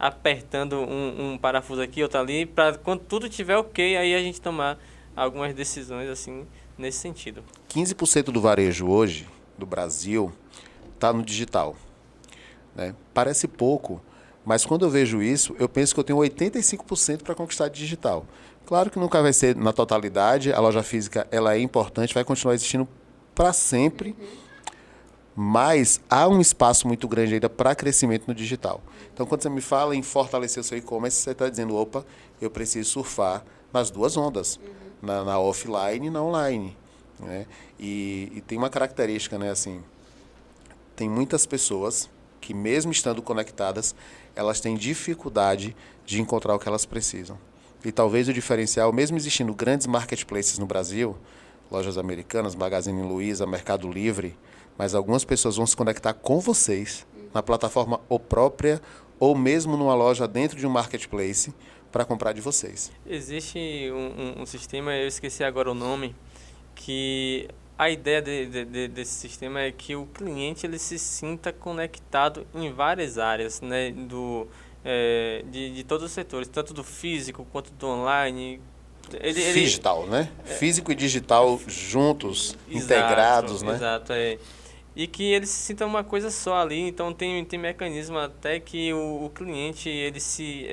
apertando um parafuso aqui, outro ali, para quando tudo estiver ok, aí a gente tomar algumas decisões assim nesse sentido. 15% do varejo hoje, do Brasil, está no digital, né? Parece pouco, mas quando eu vejo isso, eu penso que eu tenho 85% para conquistar digital. Claro que nunca vai ser na totalidade, a loja física ela é importante, vai continuar existindo para sempre, mas há um espaço muito grande ainda para crescimento no digital. Então, quando você me fala em fortalecer o seu e-commerce, você está dizendo, opa, eu preciso surfar nas duas ondas, na offline e na online, né? E tem uma característica, né, assim, tem muitas pessoas que, mesmo estando conectadas, elas têm dificuldade de encontrar o que elas precisam. E talvez o diferencial, mesmo existindo grandes marketplaces no Brasil, lojas americanas, Magazine Luiza, Mercado Livre, mas algumas pessoas vão se conectar com vocês na plataforma ou própria ou mesmo numa loja dentro de um marketplace para comprar de vocês. Existe um sistema, eu esqueci agora o nome, que a ideia desse sistema é que o cliente ele se sinta conectado em várias áreas, né, de todos os setores, tanto do físico quanto do online. Digital, né? Físico e digital juntos, integrados, né? Exato, E que eles se sintam uma coisa só ali, então tem mecanismo até que o cliente ele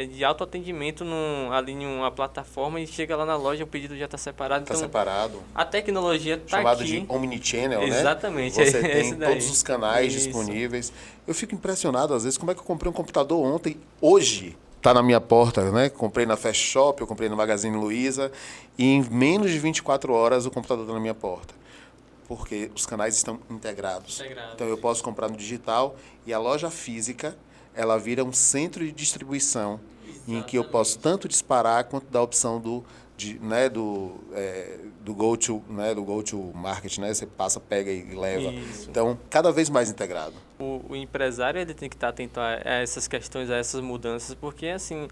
de autoatendimento ali em uma plataforma e chega lá na loja, o pedido já está separado. Está separado. A tecnologia está aqui. Chamado de omnichannel, né? Exatamente. Você tem todos os canais disponíveis. Eu fico impressionado, às vezes, como é que eu comprei um computador ontem, hoje está na minha porta, né? Comprei na Fast Shop, eu comprei no Magazine Luiza, e em menos de 24 horas o computador está na minha porta. Porque os canais estão integrados. Então eu posso comprar no digital e a loja física, ela vira um centro de distribuição. Exatamente. Em que eu posso tanto disparar quanto dar a opção do go-to, né, do go-to market, né? Você passa, pega e leva. Isso. Então, cada vez mais integrado. O empresário ele tem que estar atento a essas questões, a essas mudanças, porque assim,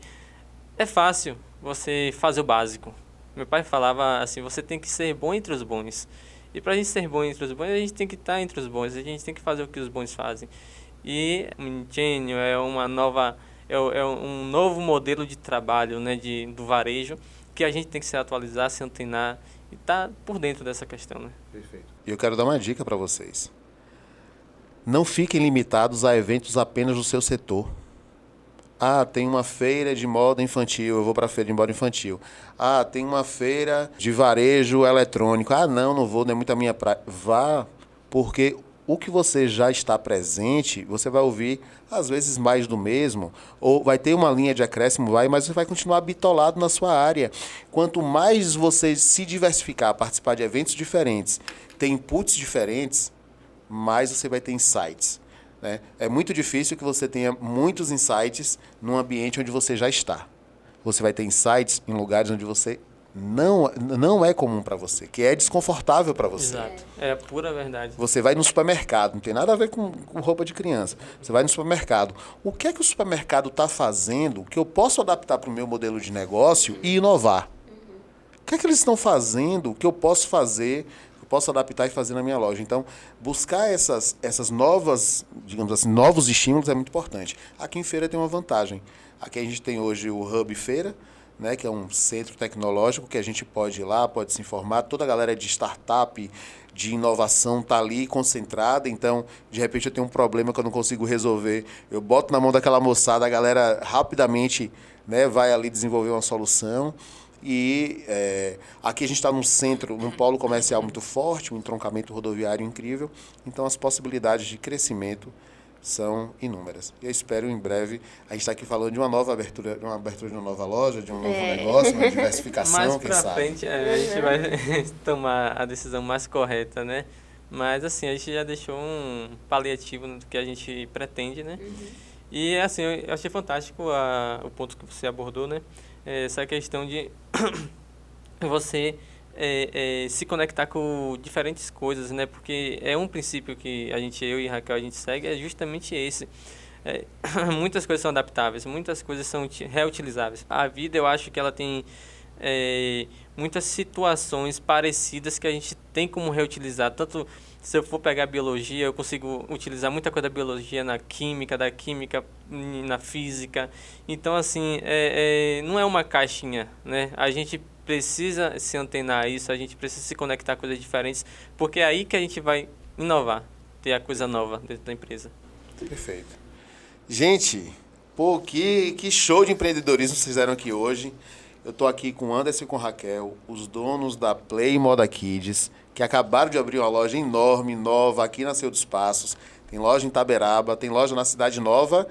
é fácil você fazer o básico. Meu pai falava assim, você tem que ser bom entre os bons. E para a gente ser bom entre os bons, a gente tem que estar entre os bons, a gente tem que fazer o que os bons fazem. E o Omnichannel é um novo modelo de trabalho, né, do varejo, que a gente tem que se atualizar, se antenar e estar por dentro dessa questão. Né? Perfeito. E eu quero dar uma dica para vocês. Não fiquem limitados a eventos apenas do seu setor. Ah, tem uma feira de moda infantil, eu vou para a feira de moda infantil. Ah, tem uma feira de varejo eletrônico. Ah, não vou, não é muito a minha praia. Vá, porque o que você já está presente, você vai ouvir, às vezes, mais do mesmo, ou vai ter uma linha de acréscimo, mas você vai continuar bitolado na sua área. Quanto mais você se diversificar, participar de eventos diferentes, ter inputs diferentes, mais você vai ter insights. Né? É muito difícil que você tenha muitos insights num ambiente onde você já está. Você vai ter insights em lugares onde você não é comum para você, que é desconfortável para você. Exato. É a pura verdade. Você vai no supermercado, não tem nada a ver com roupa de criança. Você vai no supermercado. O que é que o supermercado está fazendo que eu posso adaptar para o meu modelo de negócio e inovar? O que é que eles estão fazendo que eu posso fazer, eu posso adaptar e fazer na minha loja? Então, buscar essas novas, digamos assim, novos estímulos é muito importante. Aqui em Feira tem uma vantagem. Aqui a gente tem hoje o Hub Feira, né, que é um centro tecnológico que a gente pode ir lá, pode se informar. Toda a galera de startup, de inovação está ali concentrada. Então, de repente, eu tenho um problema que eu não consigo resolver. Eu boto na mão daquela moçada, a galera rapidamente, né, vai ali desenvolver uma solução. E aqui a gente está num centro, num polo comercial muito forte, um entroncamento rodoviário incrível. Então, as possibilidades de crescimento são inúmeras. Eu espero em breve a gente está aqui falando de uma nova abertura, de uma nova loja, de um novo negócio, uma diversificação, Mais quem pra sabe. frente a gente vai tomar a decisão mais correta, né? Mas assim, a gente já deixou um paliativo do que a gente pretende, né? E assim, eu achei fantástico o ponto que você abordou, né? Essa questão de você se conectar com diferentes coisas, né? Porque é um princípio que eu e Raquel, a gente segue, é justamente esse. Muitas coisas são adaptáveis, muitas coisas são reutilizáveis. A vida, eu acho que ela tem muitas situações parecidas que a gente tem como reutilizar. Tanto se eu for pegar biologia, eu consigo utilizar muita coisa da biologia na química, da química na física. Então, assim, não é uma caixinha, né? A gente precisa se antenar a isso, a gente precisa se conectar a coisas diferentes, porque é aí que a gente vai inovar, ter a coisa nova dentro da empresa. Perfeito. Gente, pô, que show de empreendedorismo vocês fizeram aqui hoje. Eu estou aqui com o Anderson e com a Raquel, os donos da Play Moda Kids, que acabaram de abrir uma loja enorme, nova, aqui na Seu dos Passos. Tem loja em Taberaba, tem loja na Cidade Nova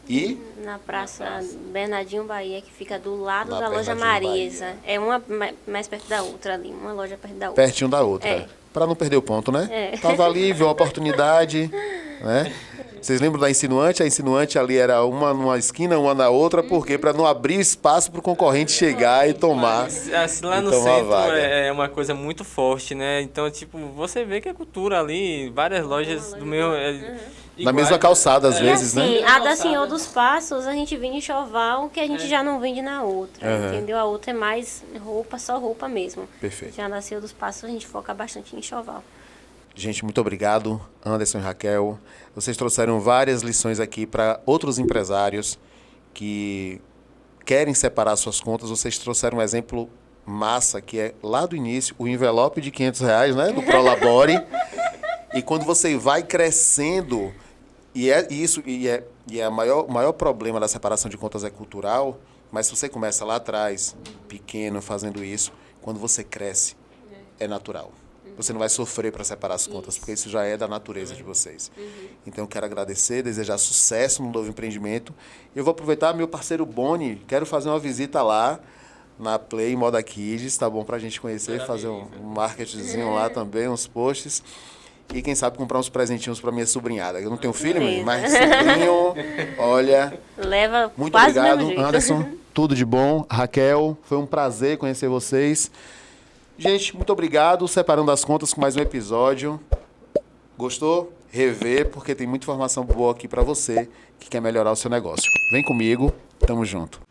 e Na Praça Bernardinho Bahia, que fica do lado Na da loja Bernardinho Marisa. Bahia. É uma mais perto da outra ali, uma loja perto da outra. pertinho da outra. É. Para não perder o ponto, né? É. Tava ali, viu a oportunidade, né? Vocês lembram da Insinuante? A Insinuante ali era uma numa esquina, uma na outra, por quê? Para não abrir espaço para o concorrente chegar e tomar. Assim, lá e no tomar a centro vaga. é uma coisa muito forte, né? Então, tipo, você vê que a cultura ali, várias lojas do meu... Na mesma calçada, às E vezes, assim, né? a da Senhor dos Passos, a gente vende enxoval que a gente já não vende na outra, Aham. entendeu? A outra é mais roupa, só roupa mesmo. Perfeito. Já na Senhor dos Passos a gente foca bastante em enxoval. Gente, muito obrigado, Anderson e Raquel. Vocês trouxeram várias lições aqui para outros empresários que querem separar suas contas. Vocês trouxeram um exemplo massa, que é lá do início, o envelope de R$500, né, do Prolabore. E quando você vai crescendo, o maior problema da separação de contas é cultural, mas se você começa lá atrás, pequeno, fazendo isso, quando você cresce, é natural. Você não vai sofrer para separar as contas, porque isso já é da natureza de vocês. Então, eu quero agradecer, desejar sucesso no novo empreendimento. Eu vou aproveitar meu parceiro Boni, quero fazer uma visita lá na Play Moda Kids, tá bom? Para a gente conhecer, fazer um marketingzinho lá também, uns posts. E quem sabe comprar uns presentinhos para minha sobrinhada. Eu não tenho filho, menino, mas sobrinho, olha... Leva Muito quase do obrigado, mesmo jeito. Anderson. Tudo de bom. Raquel, foi um prazer conhecer vocês. Gente, muito obrigado. Separando as contas com mais um episódio. Gostou? Rever, porque tem muita informação boa aqui para você que quer melhorar o seu negócio. Vem comigo, tamo junto.